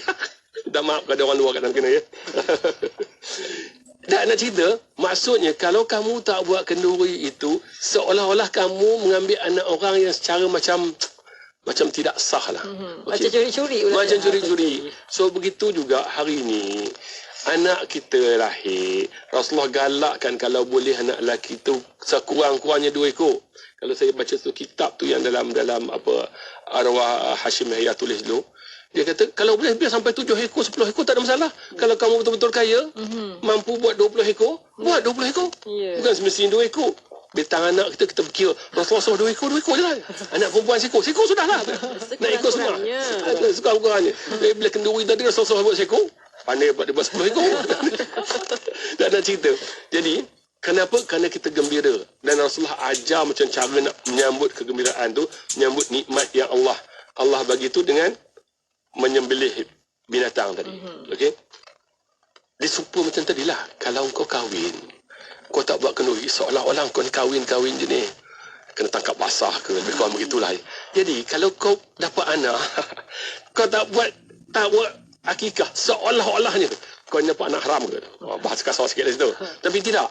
Dah maaf kepada orang luar kat dalam kena ya. Tak nak cerita, maksudnya kalau kamu tak buat kenduri itu, seolah-olah kamu mengambil anak orang yang secara macam tidak sah lah. Macam curi-curi. Macam curi-curi. So begitu juga hari ini anak kita lahir, Rasulullah galakkan kalau boleh anak lelaki tu sekurang-kurangnya 2 ekor. Kalau saya baca tu kitab tu yang dalam apa arwah Hashim Yahya tulis dulu, dia kata kalau boleh biar sampai 7 ekor, 10 ekor tak ada masalah. Kalau kamu betul-betul kaya, mampu buat 20 ekor, buat 20 ekor. Bukan semestinya 2 ekor. Betang anak kita berkira Rasulullah suruh 2 ekor je lah. Anak perempuan sekor sudah lah. Nak ikut semua. Sekurang-kurangnya. Bila kenduri tadi Rasulullah buat sekor, pandai dia buat 10 ekor. Tak nak cerita. Jadi kenapa? Kerana kita gembira. Dan Rasulullah ajar macam cara nak menyambut kegembiraan tu, menyambut nikmat yang Allah bagi tu dengan menyembelih binatang tadi. Okey. Dia serupa macam tadilah. Kalau kau kahwin, kau tak buat kenduri, seolah-olah kau ni kahwin je ni. Kena tangkap basah ke, lebih kurang begitulah. Jadi, kalau kau dapat anak, kau tak buat akikah, seolah-olahnya kau ni dapat anak haram ke. Bahasa kasar sikit dari situ. Tapi tidak.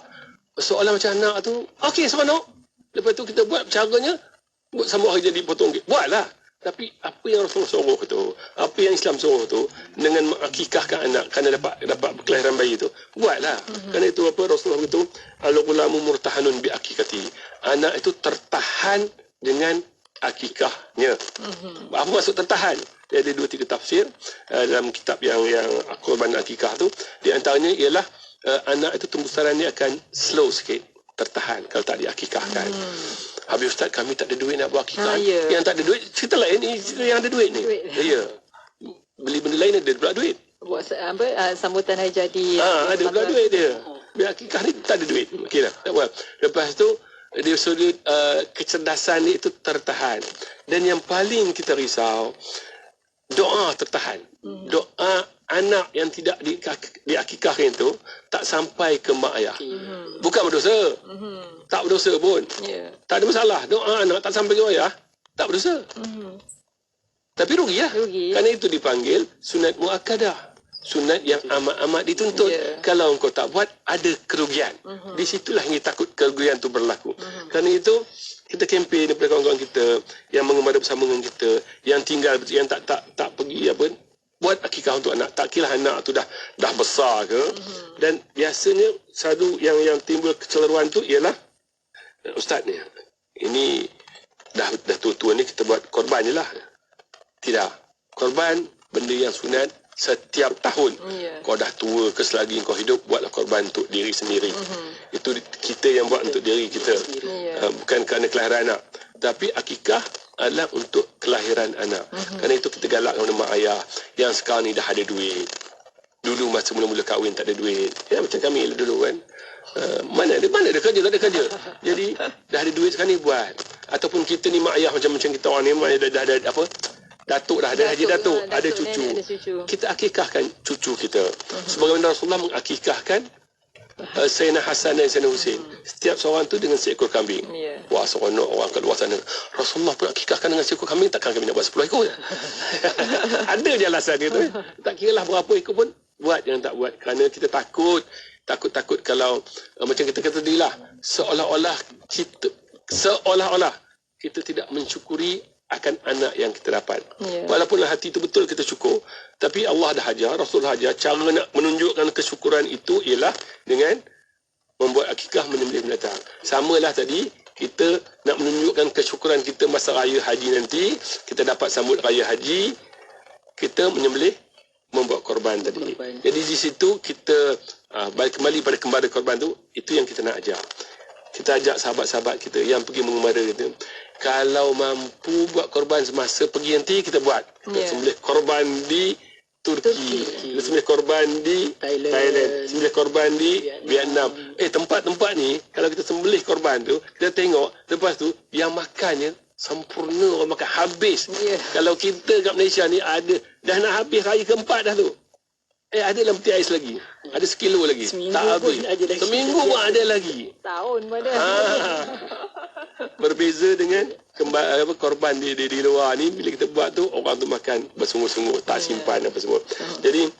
Seolah macam anak tu, okey, seronok. Lepas tu kita buat caranya, buat sama hari jadi potong. Buatlah. Tapi apa yang Rasulullah suruh tu, apa yang Islam suruh tu, dengan mengakikahkan anak kerana dapat kelahiran bayi tu, buatlah. Kerana itu apa Rasulullah itu, al-ghulamu murtahanun bi akikati. Anak itu tertahan dengan akikahnya. Apa maksud tertahan? Dia ada 2-3 tafsir dalam kitab yang korban akikah tu. Di antaranya ialah anak itu tembusarannya akan slow sikit, tertahan kalau tak diakikahkan. Habis Ustaz, kami tak ada duit nak buat akikah. Yang tak ada duit, cerita lain ni, cerita yang ada duit ni. Ya. Beli benda lain ada pula duit. Buat sambutan hari jadi. Ada pula duit dia. Biar akikah ni tak ada duit. Okeylah, tak apa. Lepas tu dia suruh kecerdasan itu tertahan. Dan yang paling kita risau, doa tertahan. Doa anak yang tidak diakikahkan itu tak sampai ke mak ayah. Bukan berdosa. Tak berdosa pun. Tak ada masalah. Doa anak tak sampai ke ayah, tak berdosa. Tapi rugi lah. Kerana itu dipanggil sunat muakkadah. Sunat yang amat-amat dituntut. Kalau engkau tak buat, ada kerugian. Di situlah yang takut kerugian itu berlaku. Kerana itu kita kempen daripada kawan-kawan kita yang mengembara bersama dengan kita, yang tinggal, yang tak pergi apa, buat akikah untuk anak. Tak kira anak tu dah besar ke. Dan biasanya satu yang timbul kecelaruan tu ialah, Ustaz ni, ini dah tua-tua ni kita buat korban je lah. Tidak. Korban benda yang sunat setiap tahun. Kau dah tua ke selagi kau hidup, buatlah korban untuk diri sendiri. Itu kita yang buat untuk diri kita. Bukan kerana kelahiran anak. Tapi akikah adalah untuk kelahiran anak. Kerana itu kita galak kepada mak ayah yang sekarang ni dah ada duit. Dulu masa mula-mula kahwin tak ada duit. Ya macam kami dulu kan. Mana ada kerja, tak ada kerja. Jadi dah ada duit sekarang ni buat. Ataupun kita ni mak ayah macam kita orang ni dah ada apa? Datuk dah, ada haji datuk, ada cucu. Kita akikahkan cucu kita. Sebagaimana Rasulullah mengakikahkan Sayyidina Hasan dan Sayyidina Husin. Setiap seorang tu dengan seekor kambing. Wah, seronok orang kat luar sana. Rasulullah pun akikahkan dengan seekor kambing, takkan kami nak buat 10 ekor? Ada je alasan dia tu. Tak kira lah berapa ekor pun, buat yang tak buat. Kerana kita takut kalau macam kita kata tadi lah, seolah-olah kita tidak mensyukuri akan anak yang kita dapat. Ya. Walaupunlah hati itu betul kita syukur, tapi Allah dah ajar, Rasul ajar, cara nak menunjukkan kesyukuran itu ialah dengan membuat akikah, menyembelih binatang. Samalah tadi, kita nak menunjukkan kesyukuran kita masa raya haji nanti, kita dapat sambut raya haji, kita menyembelih, membuat korban tadi. Jadi di situ kita balik kembali pada kembara korban tu, itu yang kita nak ajar. Kita ajak sahabat-sahabat kita yang pergi mengembara kita, kalau mampu buat korban semasa pergi nanti, kita buat. Kita sembelih korban di Turki. Kita sembelih korban di Thailand. Sembelih korban di Vietnam. Tempat-tempat ni, kalau kita sembelih korban tu, kita tengok, lepas tu, yang makannya sempurna, orang makan habis. Kalau kita kat Malaysia ni ada, dah nak habis raya keempat dah tu. Ada dalam peti ais lagi. Ada sekilo lagi. Seminggu tak habis. pun ada lagi. Seminggu pun ada lagi. Tahun pun ada. Berbeza dengan korban di luar ni, bila kita buat tu, orang tu makan bersungguh-sungguh, tak simpan apa semua. Jadi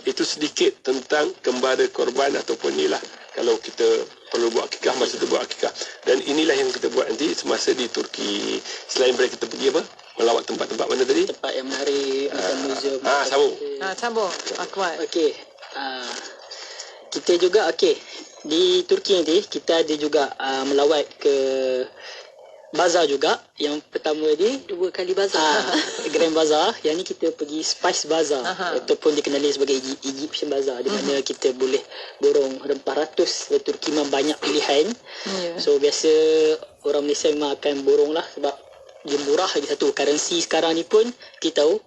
itu sedikit tentang kembara korban ataupun inilah, kalau kita perlu buat akikah, masa tu buat akikah. Dan inilah yang kita buat nanti semasa di Turki. Selain daripada kita pergi apa? Melawat tempat-tempat mana tadi? Tempat yang menarik, macam museum. Sambung. Sambung. Akmal. Okey. Kita juga di Turki nanti kita ada juga melawat ke bazar juga. Yang pertama ni 2 kali bazar. Grand Bazaar. Yang ni kita pergi Spice Bazaar ataupun dikenali sebagai Egyptian Bazaar, di mana kita boleh borong rempah ratus. Di Turki memang banyak pilihan. So biasa orang Malaysia memang akan borong lah, sebab dia murah lagi satu. Currency sekarang ni pun kita tahu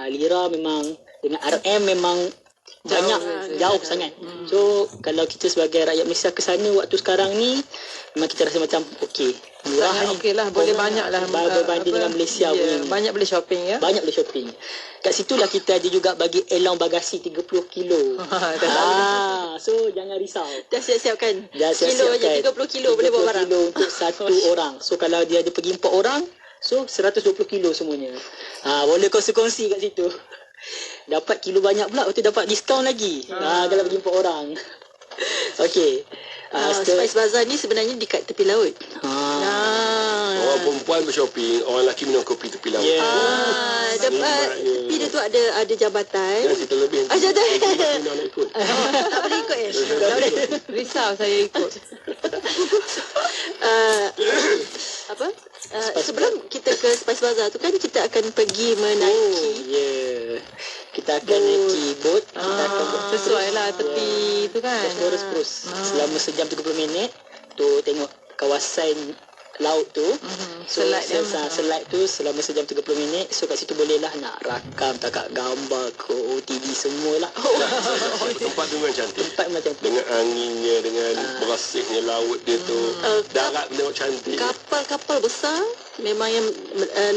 lira memang dengan RM memang jauh sangat. So kalau kita sebagai rakyat Malaysia ke sana waktu sekarang ni, memang kita rasa macam murah ni. Okeylah, boleh banyaklah berbanding dengan Malaysia punya. Banyak boleh shopping ya. Banyak boleh shopping. Kat situlah kita ada juga bagi elang bagasi 30 kilo. So jangan risau. Dah siap-siapkan. Dah Kilo je, 30 kilo boleh bawa barang. 30 kilo untuk satu orang. So kalau dia ada pergi 4 orang, so 120 kilo semuanya. Boleh kongsi-kongsi kat situ. Dapat kilo banyak pula, waktu dapat diskaun lagi. Kalau pergi 4 orang. Okey. Spice Bazaar ni sebenarnya dekat tepi laut. Orang perempuan bershopping, orang lelaki minum kopi tepi laut. Dapat tepi dia tu ada jabatan. Jangan cerita lebih. Jabatan. Tak boleh ikut ya? Tak boleh. Risau saya ikut. Sebelum kita ke Spice Bazaar tu kan, kita akan pergi menaiki. Kita akan naiki bot. Sesuai lah tepi tu kan. Terus selama sejam 30 minit tu tengok kawasan laut tu. So selat tu selama sejam 30 minit. So kat situ boleh lah nak rakam, takak gambar ke OTD semualah. Tempat tu memang cantik. Tempat memang cantik. Dengan anginnya, dengan bersihnya laut dia tu. Darat tengok cantik. Kapal-kapal besar memang yang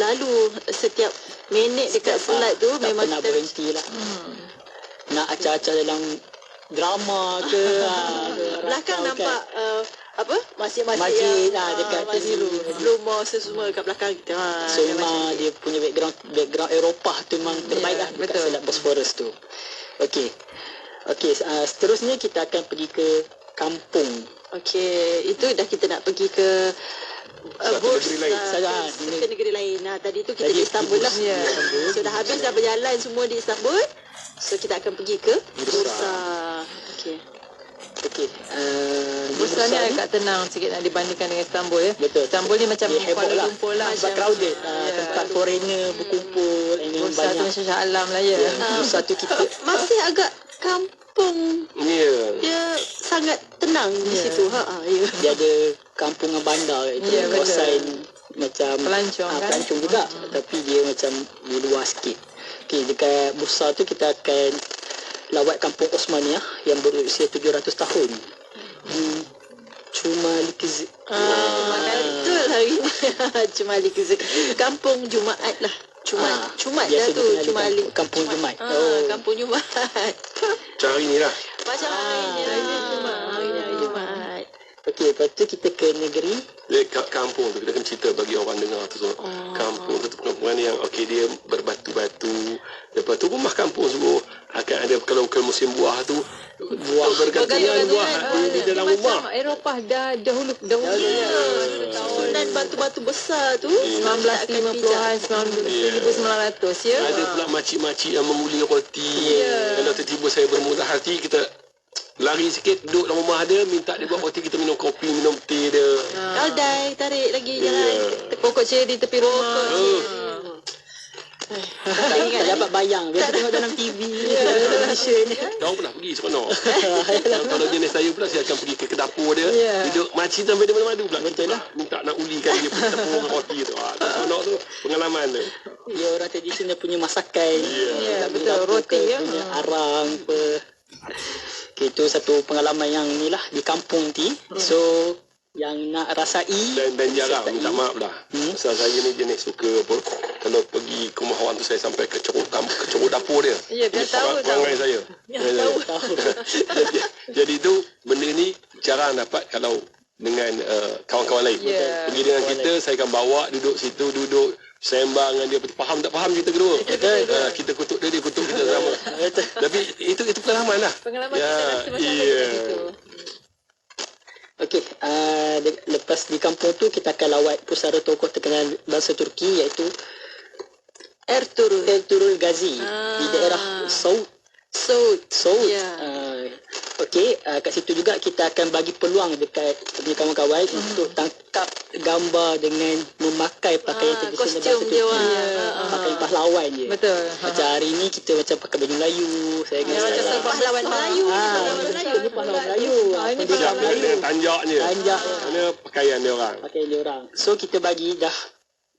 lalu setiap minit dekat selat tu tak memang pernah kita berhenti lah. Nak acah-acah dalam drama ke. belakang nampak masjid masjid dekat Blue Mosque semua kat belakang kita. So memang dia punya background Eropah tu memang terbaik lah dekat selat Bosphorus tu. Okey, seterusnya kita akan pergi ke kampung. Okey, itu dah kita nak pergi ke ke negeri lain. Tadi tu kita di Istanbul lah. So dah habis dah berjalan semua di Istanbul. So kita akan pergi ke Bursa. Bursa ni agak tenang sikit nak dibandingkan dengan Istanbul ya. Betul. Istanbul ni macam Kuala Lumpur lah. Sebab crowded. Tempat foreigner berkumpul. Bursa tu macam Shah Alam lah ya. Bursa tu kita masih agak kampung. Dia sangat tenang di situ. Dia ada kampungan bandar itu. Kawasan macam pelancong juga. Tapi dia macam di luar sikit. Dekat Bursa tu kita akan lawat kampung Osmaniyah yang berusia 700 tahun. Cumalikizik. Betul hari ni. Cumalikizik. Kampung Jumaat lah. Cumat dah tu. Kampung Jumaat. Kampung Jumaat. Macam hari ni lah. Macam hari ni lah. Hari Jumaat. Okey, lepas tu kita ke negeri Kampung tu kita kena cerita bagi orang dengar tu semua. Kampung tu perkampungan yang okey dia berbatu-batu. Lepas tu rumah kampung semua akan ada kalau musim buah tu buah bergantian buah di dalam rumah. Macam Eropah dahulu Dan batu-batu besar tu 1950-an 1900 ya. Ada pula makcik-makcik yang menguli roti. Kalau tiba-tiba saya bermurah hati, kita lari sikit, duduk dalam rumah dia, minta dia buat roti, kita minum kopi, minum teh dia. Kaldai, tarik lagi jalan. Pokok ceri tepi rumah. Tak dapat bayang. Biasa tengok dalam TV Malaysia ni. Kau pernah pergi seronok. Kalau jenis saya pula, saya akan pergi ke dapur dia. Duduk makcik sampai dia madu pula. Betul lah. Minta nak ulikan dia pergi tepung roti tu. Seronok tu pengalaman tu. Dia orang tradisional punya masakan. Betul, roti ya. Punya arang apa. Okay, itu satu pengalaman yang ni lah di kampung nanti. So yang nak rasai dan jarang, minta maaf lah. Pasal saya ni jenis suka apa, kalau pergi ke rumah orang tu saya sampai ke ceruk dapur dia. Ya, dia tahu perangai saya. Jadi tu benda ni jarang dapat kalau dengan kawan-kawan lain. Pergi dengan kita, saya akan bawa duduk situ, duduk sembang dengan dia, faham tak faham kita kedua. Kita kutuk dia kutuk kita sama. Tapi itu pengalaman lah. Pengalaman kita masing-masing. Okey, lepas di kampung tu kita akan lawat pusara tokoh terkenal bangsa Turki iaitu Ertuğrul Gazi di daerah Saud. Okey, kat situ juga kita akan bagi peluang dekat kawan-kawan untuk tangkap gambar dengan memakai pakaian tradisional bangsa Turki. Pakaian pahlawan je. Betul. Macam hari ni kita macam pakai baju Melayu. Saya kena macam pahlawan Melayu. Pahlawan Melayu. Ini Siap dia tanjaknya. Mana pakaian dia orang. Pakaian dia orang. So kita bagi dah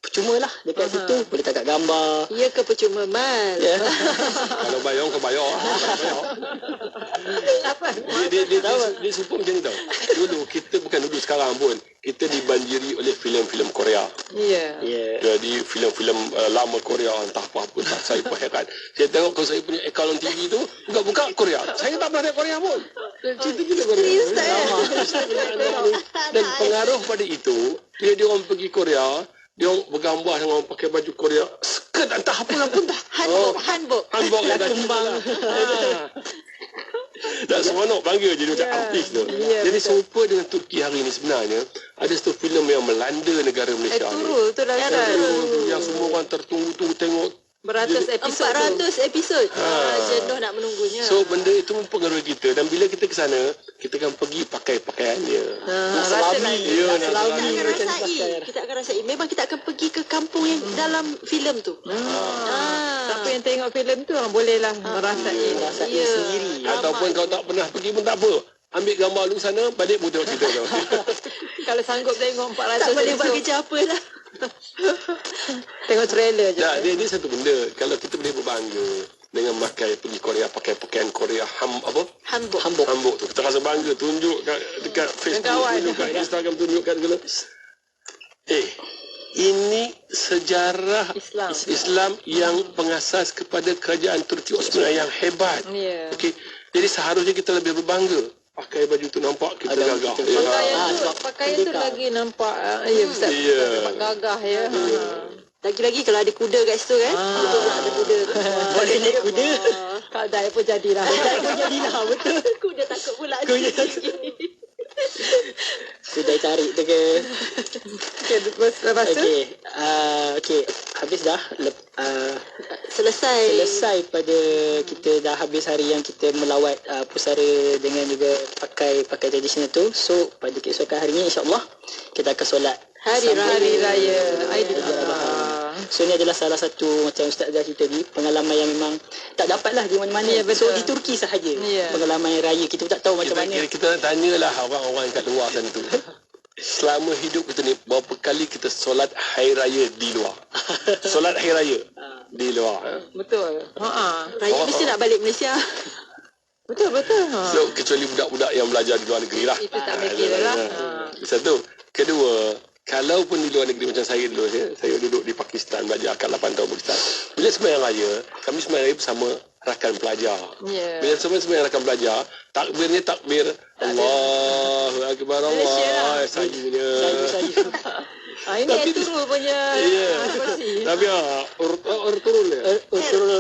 percuma lah dekat situ, boleh tangkap gambar. Ya ke percuma mal. Kalau bayar kau bayar. Dia super macam ni tau. Dulu kita bukan dulu sekarang pun, kita dibanjiri oleh filem-filem Korea. Jadi filem-filem lama Korea, entah apa-apa, tak saya pun heran. Saya tengok kalau saya punya akaun TV tu buka Korea. Saya tak pernah tengok Korea pun. Cerita-cerita Korea. Dan pengaruh pada itu, dia orang pergi Korea, dia orang bergambar dengan orang pakai baju Korea, skirt entah apa pun dah. Hanbok yang dah kembang. Dan seronok bangga jadi macam artis tu. Jadi serupa dengan Turki hari ni sebenarnya, ada satu filem yang melanda negara Malaysia ni. Ertuğrul tu dah kan. Yang semua orang tertunggu-tunggu tengok. Beratus episod. 400 episod. Jenuh nak menunggunya. So benda itu mempengaruhi kita, dan bila kita ke sana, kita akan pergi pakai pakaian dia. Selami. Selami. Kita akan rasai. Memang kita akan pergi ke kampung yang dalam filem tu. Siapa yang tengok filem tu bolehlah merasai sendiri. Ataupun kau tak pernah pergi pun tak apa. Ambil gambar lu sana, balik pun tengok cerita tu. Kalau sanggup tengok 400 tak boleh buat kerja apa lah. Tengok trailer je. Dia satu benda. Kalau kita boleh berbangga dengan pergi Korea pakai pakaian Korea hanbok tu, kita rasa bangga, tunjuk dekat Facebook, tunjuk kat Instagram, tunjuk kat segala. Ini sejarah Islam yang pengasas kepada kerajaan Turki Osmanli yang hebat. Okey, jadi seharusnya kita lebih berbangga. Pakai baju tu nampak kita gagah. Pakaian tu lagi nampak nampak gagah ya. Lagi-lagi kalau ada kuda kat situ kan. Betul lah ada kuda. Boleh naik kuda. Kak Dai pun jadilah. Betul. Kuda takut pula. Sudah tarik tu ke. Lepas tu. Okey, habis dah. Selesai pada kita dah habis hari yang kita melawat pusara dengan juga pakai tradisional tu. So pada keesokan harinya insya-Allah kita akan solat Hari Raya Aidiladha. So ni adalah salah satu macam Ustaz dah cerita tadi, pengalaman yang memang tak dapatlah di mana-mana. So di Turki sahaja pengalaman raya kita tak tahu macam mana. Kita tanyalah orang-orang kat luar sana tu. Selama hidup kita ni, berapa kali kita solat hari raya di luar? Solat hari raya di luar. Betul. Raya mesti nak balik Malaysia. Betul. So kecuali budak-budak yang belajar di luar negeri lah. Itu tak mikir lah. Satu. Kedua, kalaupun di luar negeri macam saya dulu, saya duduk di Pakistan, belajar kat 8 tahun Pakistan. Bila sembahyang raya, kami sembahyang raya bersama rakan pelajar. Ya. Bila semua rakan pelajar, takbirnya takbir Allahu Akbar, Allah sayunya. Ini Ertugrul punya versi. Tapi Ertugrul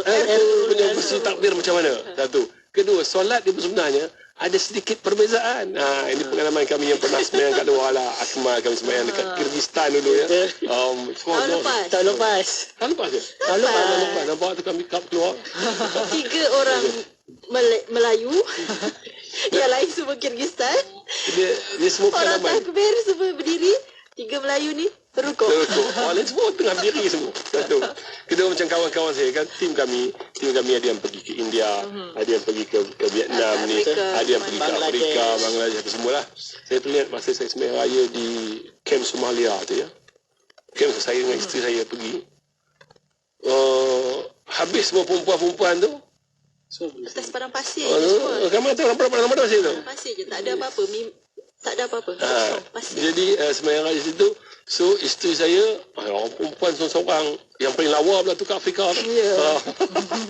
punya versi takbir macam mana? Satu. Kedua, solat dia sebenarnya ada sedikit perbezaan. Ini pengalaman kami yang pernah sembahyang kat luar lah. Akmal kami sembahyang dekat Kyrgyzstan dulu ya. Tahun lepas ke? Tahun lepas. Nampak tu kami keluar. 3 orang Melayu yang lain semua Kyrgyzstan. Dia semua Orang pengalaman. takbir semua berdiri. 3 Melayu ni terukuk. Orang lain semua tengah berdiri semua. Satu. Kedua, macam kawan-kawan saya kan, tim kami ada yang pergi ke India, ada yang pergi ke Vietnam ni, ada yang pergi ke Afrika, Bangladesh apa semualah. Saya teringat masa saya sembahyang raya di Kem Somalia tu ya. Kem saya dengan isteri saya pergi. Habis semua perempuan-perempuan tu. Atas padang pasir je semua. Kamu kata orang padang pasir tu. Padang pasir je, tak ada apa-apa. Tak ada apa-apa. Pasir. Jadi sembahyang raya situ. So isteri saya orang perempuan seorang-seorang yang paling lawa pula tu kat Afrika tu. Ya.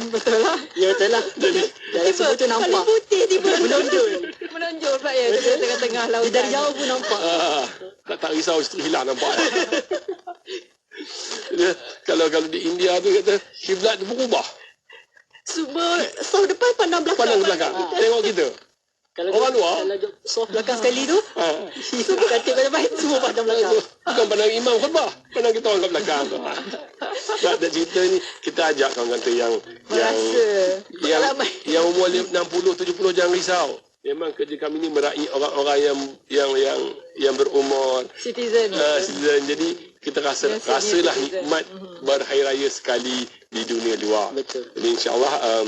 Betul lah. Ya betul lah. Jadi semua tu nampak. Paling putih tiba. Menonjol pula ya di tengah-tengah lautan. Dari jauh pun nampak. Tak risau isteri hilang nampak. Kalau di India tu kata kiblat tu berubah. Semua saf depan pandang belakang. Tengok kita. Kalau orang luar, kalau soft belakang sekali tu, semua katil baik semua pandang belakang. Bukan pandang imam khutbah, pandang kita orang kat belakang tu. Tak ada cerita ni, kita ajak kawan-kawan tu yang umur 60 70 jangan risau. Memang kerja kami ni meraih orang-orang yang berumur citizen. Jadi kita rasalah nikmat berhari raya sekali di dunia luar. Betul. Jadi insya-Allah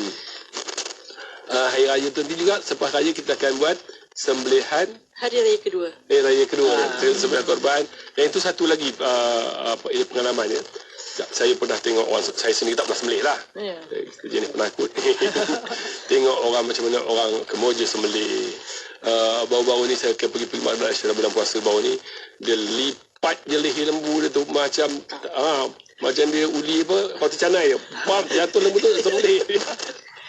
hari raya tu nanti juga selepas raya kita akan buat sembelihan hari raya kedua. Raya kedua sembelihan korban. Yang itu satu lagi pengalaman ya. Saya pernah tengok orang, saya sendiri tak pernah sembelih lah. Jenis penakut. Tengok orang macam mana orang Kemboja sembelih. Baru-baru ni saya pergi Malaysia bulan puasa baru ni, dia lipat je leher lembu dia tu macam dia uli apa, roti canai je. Bam, jatuh lembu tu sembelih.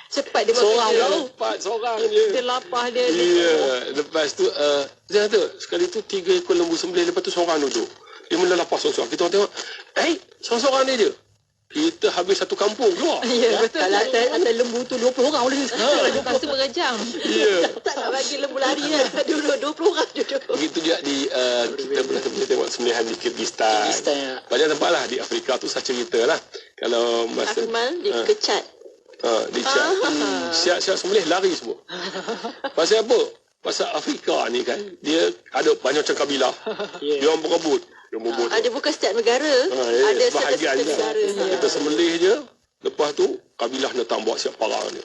Cepat dia seorang je. Dia lapar dia. Lepas tu sekali tu 3 ekor lembu sembelih, lepas tu seorang duduk. Dia mula lapar seorang-seorang. Kita orang tengok, seorang-seorang ni je. Kita habis satu kampung keluar. Ya, betul. Kalau ada lembu tu 20 orang boleh. Lepas tu berjam. Ya. Tak nak bagi lembu lari lah. Duduk 20 orang duduk. Begitu juga kita pernah tengok sembelihan di Kyrgyzstan. Banyak tempat lah di Afrika tu saya cerita lah. Kalau masa Akmal dikecat. Dicat. Siap-siap sembelih lari semua. Pasal apa? Pasal Afrika ni kan, dia ada banyak macam kabilah. Dia orang berebut. Ada bukan setiap negara. Ada bahagian negara. Kita sembelih je. Lepas tu kabilah datang buat siap parang dia.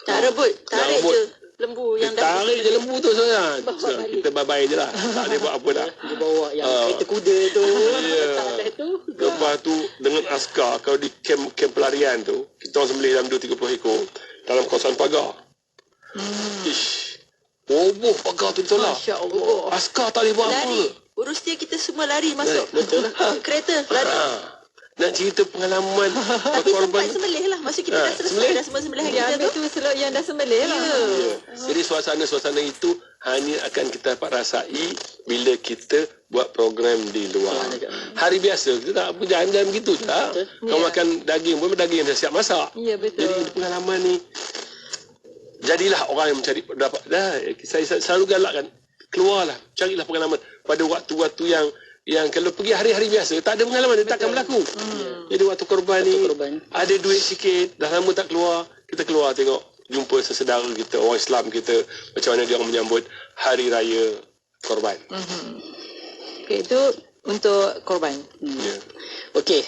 Tak rebut, tarik je lembu yang dah. Tarik je lembu tu saya. Kita bye-bye je lah. Tak boleh buat apa dah. Dia bawa yang kereta kuda tu. Lepas tu dengan askar, kalau di kem pelarian tu, kita orang sembelih dalam 2-30 ekor dalam kawasan pagar. Roboh pagar tu ditolak. Masya Allah. Askar tak boleh buat apa. Urus dia, kita semua lari masuk. Betul. Kereta lari. Nak cerita pengalaman tapi sempat sembelih lah. Maksud kita dah selesai dah semua sembelihan kita tu. Yang dah sembelih lah. Jadi suasana-suasana itu hanya akan kita dapat rasai bila kita buat program di luar. Hari biasa kita tak berjalan begitu je lah. Kau makan daging pun daging yang dah siap masak. Ya, betul. Jadi pengalaman ni, jadilah orang yang mencari dapat. Saya selalu galakkan, keluarlah, carilah pengalaman pada waktu-waktu yang kalau pergi hari-hari biasa tak ada pengalaman, dia takkan berlaku. Jadi waktu korban ni ada duit sikit, dah lama tak keluar, kita keluar tengok, jumpa sesedara kita, orang Islam kita, macam mana dia orang menyambut hari raya korban. Okey, itu untuk korban. Okey,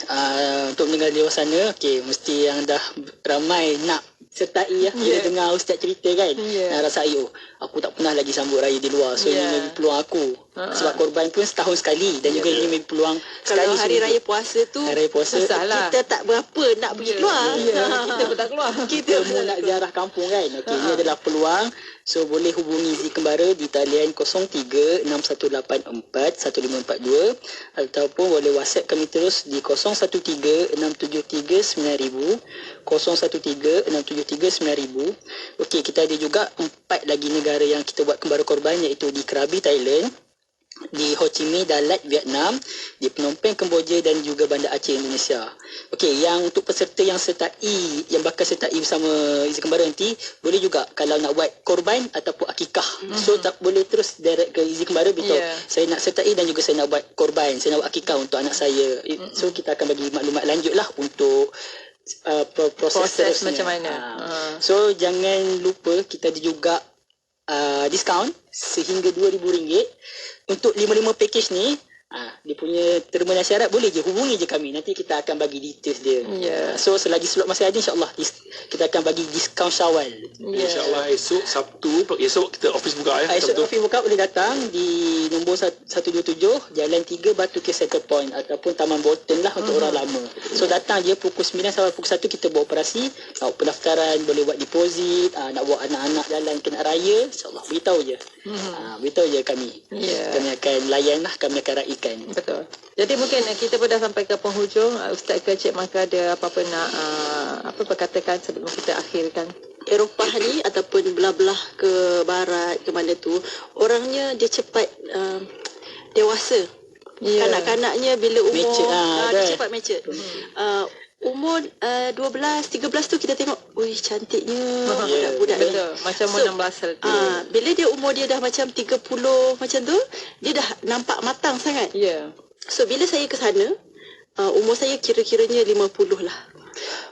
untuk mendengar di luar sana, mesti yang dah ramai nak sertai bila dengar ustaz cerita kan. Rasai aku tak pernah lagi sambut raya di luar. So ini maybe peluang aku. Sebab korban pun setahun sekali dan juga ini maybe peluang sekali. Kalau hari raya puasa tu kita tak berapa nak pergi keluar. Kita pun tak keluar. Kita pun nak ziarah kampung kan. Okey, ini adalah peluang So boleh hubungi Izi Kembara di talian 0361841542 ataupun boleh WhatsApp kami terus di 0136739000, 0136739000. Okey, kita ada juga 4 lagi negara yang kita buat Kembara Korban, iaitu di Krabi Thailand, di Ho Chi Minh Dalat Vietnam, di Phnom Penh Kemboja dan juga Bandar Aceh Indonesia. Okey, yang untuk peserta yang sertai, yang bakal sertai bersama Izi Kembara nanti, boleh juga kalau nak buat korban ataupun akikah. So tak boleh terus direct ke Izi Kembara beritahu saya nak sertai dan juga saya nak buat korban, saya nak buat akikah untuk anak saya. So kita akan bagi maklumat lanjut lah untuk proses macam mana. So jangan lupa kita ada juga diskaun sehingga RM2,000 untuk 5 package ni. Dia punya terma dan syarat boleh je hubungi je kami, nanti kita akan bagi details dia. So selagi slot masih ada, insyaAllah kita akan bagi diskaun Syawal. InsyaAllah esok Sabtu, esok kita office buka ya. Esok office buka, boleh datang di nombor 127 Jalan 3 Batu Ke Center Point ataupun Taman Bolton lah untuk orang lama. So datang je pukul 9 sampai pukul 1 kita buat operasi. Pendaftaran, boleh buat deposit, nak buat anak-anak jalan ke nak raya, insyaAllah beritahu je. Beritahu je kami. Kami akan layan lah, kami akan raikan. Betul. Jadi mungkin kita pun dah sampai ke penghujung. Ustaz ke Cik Maka ada apa-apa nak perkatakan sebelum kita akhirkan? Eropah ni ataupun belah-belah ke barat ke mana tu, orangnya dia cepat dewasa. Kanak-kanaknya bila umur dia cepat mature. Umur 12, 13 tu kita tengok, wih cantiknya budak-budak ni. Macam umur 16 tu. Bila dia umur dia dah macam 30 macam tu, dia dah nampak matang sangat. So bila saya ke sana, umur saya kira-kiranya 50 lah.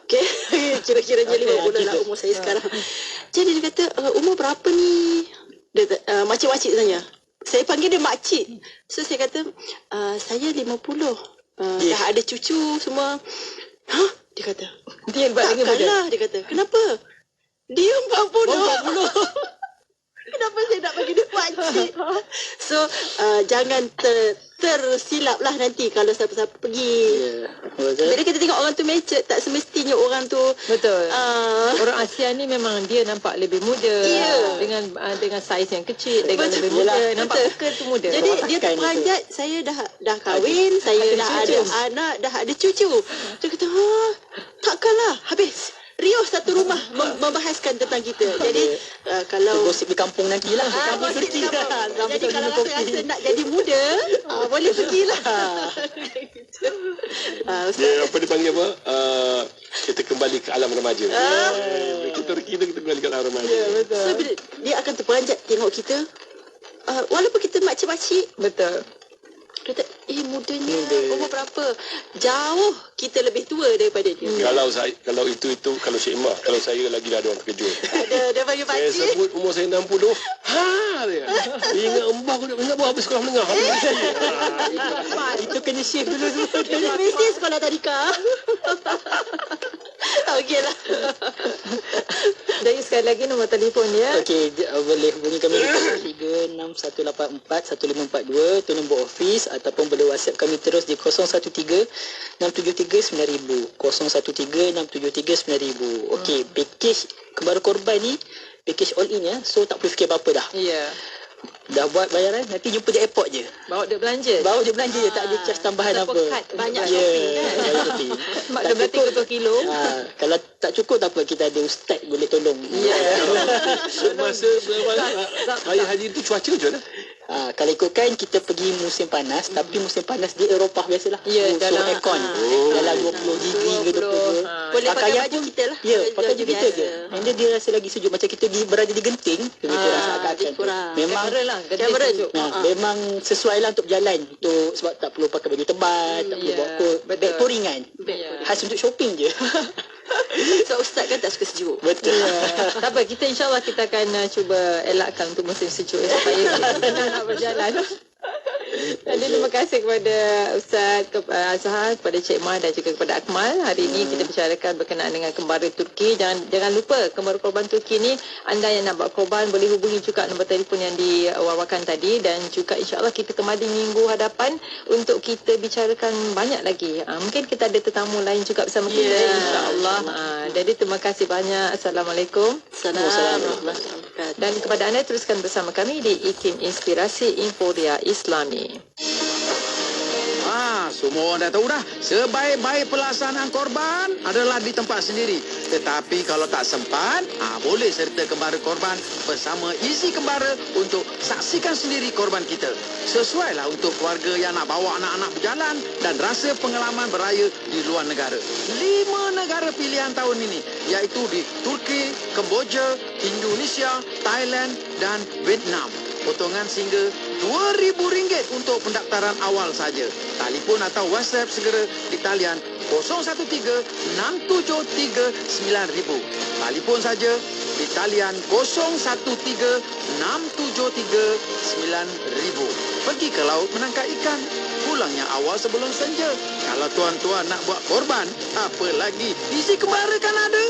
Okay, kira-kiranya 50 lah umur saya sekarang. Jadi dia kata, umur berapa ni? Makcik-makcik tanya. Saya panggil dia makcik. So saya kata, saya 50. Dah ada cucu semua. Hah? Dia kata. Dia buat dengan muda. Dia kata, kenapa? Dia 40. Kenapa saya nak bagi dia pakcik? So, jangan tersilap lah nanti kalau siapa-siapa pergi. Bila kita tengok orang tu mature, tak semestinya orang tu. Betul. Orang Asia ni memang dia nampak lebih muda. Dengan saiz yang kecil, dengan lebih muda. Nampak muka tu muda. Jadi dia terperanjat, saya dah kahwin, saya dah ada anak, dah ada cucu. Dia kata, takkanlah habis riuh satu rumah membahaskan tentang kita. Jadi kalau gosip di kampung nantilah. Jadi kalau rasa nak jadi muda, boleh pergilah. Dia apa dipanggil apa? Kita kembali ke alam remaja. Kita kembali ke alam remaja. So dia akan terperanjat tengok kita. Walaupun kita makcik-makcik. Betul. Kata, mudanya umur berapa? Jauh kita lebih tua daripada dia. Kalau itu kalau Syed Mah, kalau saya lagi dah ada orang terkejut. Dia panggil pakcik. Saya sebut umur saya 60. Dia. Ingat embah aku ingat bawa habis sekolah menengah. Itu kena shift dulu. Mesti sekolah tadika. Okeylah. Jadi sekali lagi nombor telefon dia. Okey, boleh hubungi kami di 0361841542, itu nombor office, ataupun boleh WhatsApp kami terus di 0136739000, 0136739000. Okey, package Kembara Korban ni package all in ya. So tak perlu fikir apa-apa dah. Dah buat bayaran, nanti jumpa je airport je. Bawa dia belanja. Je, tak ada charge tambahan apa. Banyak shopping kan. Mak dah berarti betul kilo. Kalau tak cukup tak apa, kita ada ustaz boleh tolong. Masa raya haji itu cuaca macam mana? Kalau ikutkan kita pergi musim panas, tapi musim panas di Eropah biasalah. Dalam aircon. Dalam 20 degree ke 20. Boleh pakai baju kita lah. Pakai baju kita je. And dia rasa lagi sejuk macam kita berada di Genting. Lebih kurang. Memang kamera memang sesuai lah untuk berjalan. Sebab tak perlu pakai baju tebal, tak perlu bawa kot. Beg tu ringan. Khas untuk shopping je. So ustaz kan tak suka sejuk. Betul. Tak apa, kita insyaAllah kita akan cuba elakkan untuk musim sejuk supaya kita nak berjalan. Jadi terima kasih kepada Ustaz Azhar, kepada Cik Mah dan juga kepada Akmal. Hari ini kita bicarakan berkenaan dengan kembara Turki. Jangan lupa kembara korban Turki ni, anda yang nak buat korban boleh hubungi juga nombor telefon yang diwawarkan tadi, dan juga insya-Allah kita kembali minggu hadapan untuk kita bicarakan banyak lagi. Mungkin kita ada tetamu lain juga bersama kita insya-Allah. Jadi terima kasih banyak. Assalamualaikum. Assalamualaikum. Dan kepada anda teruskan bersama kami di IKIM Inspirasi Inforia Islami. Semua orang dah tahu dah, sebaik-baik pelaksanaan korban adalah di tempat sendiri. Tetapi kalau tak sempat, boleh serta kembara korban bersama isi kembara untuk saksikan sendiri korban kita. Sesuailah untuk keluarga yang nak bawa anak-anak berjalan dan rasa pengalaman beraya di luar negara. 5 negara pilihan tahun ini, iaitu di Turki, Kemboja, Indonesia, Thailand dan Vietnam. Potongan sehingga RM2,000 untuk pendaftaran awal saja. Telefon atau WhatsApp segera di talian 013-673-9000. Telefon saja di talian 013-673-9000. Pergi ke laut menangkap ikan. Pulangnya awal sebelum senja. Kalau tuan-tuan nak buat korban, apa lagi? Isi kembara kan ada.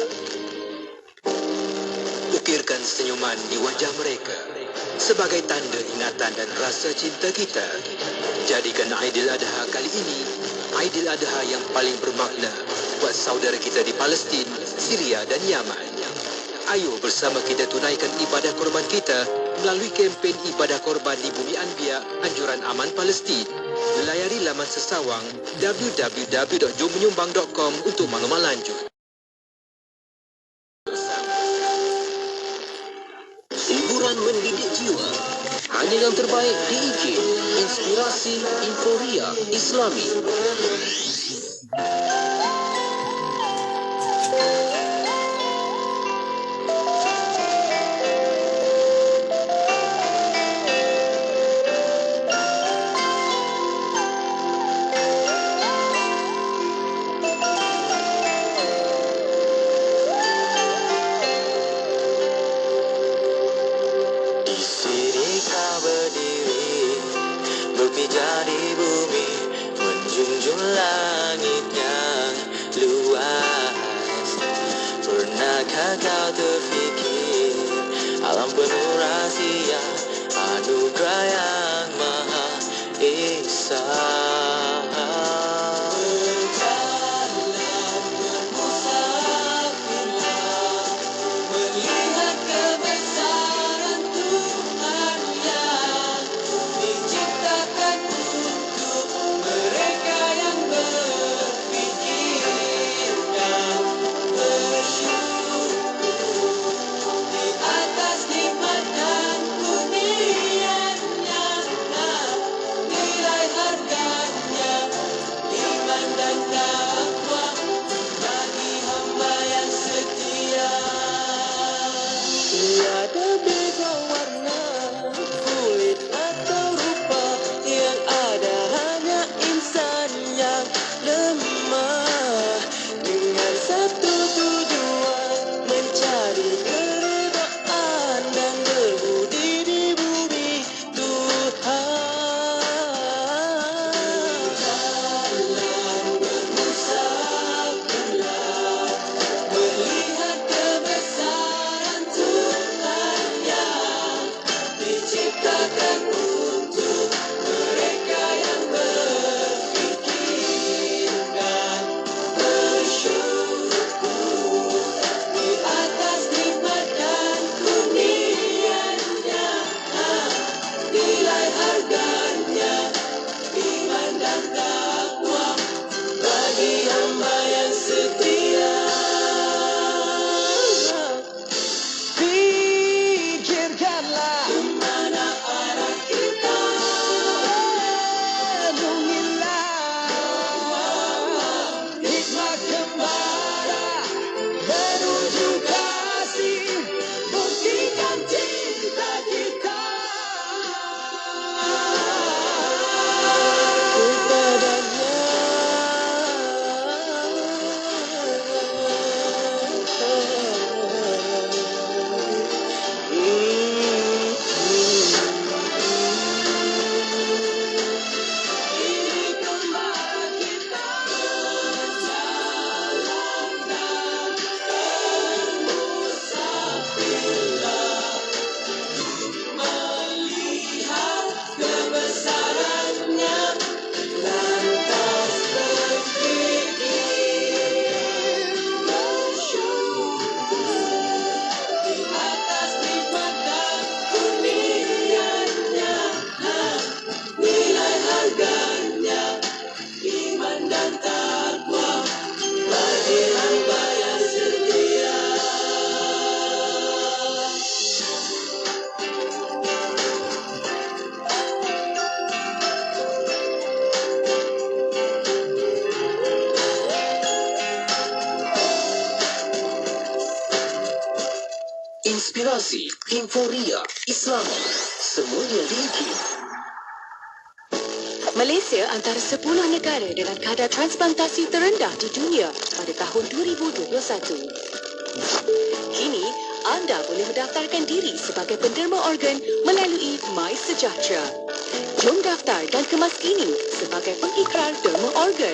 Ukirkan senyuman di wajah mereka sebagai tanda ingatan dan rasa cinta kita. Jadikan Aidilladha kali ini Aidilladha yang paling bermakna buat saudara kita di Palestin, Syria dan Yaman. Ayo bersama kita tunaikan ibadah korban kita melalui kempen ibadah korban di Bumi Anbiya Anjuran Aman Palestin. Layari laman sesawang www.jommenyumbang.com untuk maklumat lanjut. Hiburan mendidik jiwa. Hanya yang terbaik di IKIM. Inspirasi Inforia Islami. Berpijak di bumi, menjunjung langit yang luas. Pernahkah kau terfikir alam penuh rahsia, anugerah yang maha esa? Melihat kebesaran Tuhan yang inspirasi, inforia, Islami, semuanya di IKIM. Malaysia antara 10 negara dengan kadar transplantasi terendah di dunia pada tahun 2021. Kini, anda boleh mendaftarkan diri sebagai penderma organ melalui MySejahtera. Jom daftar dan kemas kini sebagai pengikrar derma organ.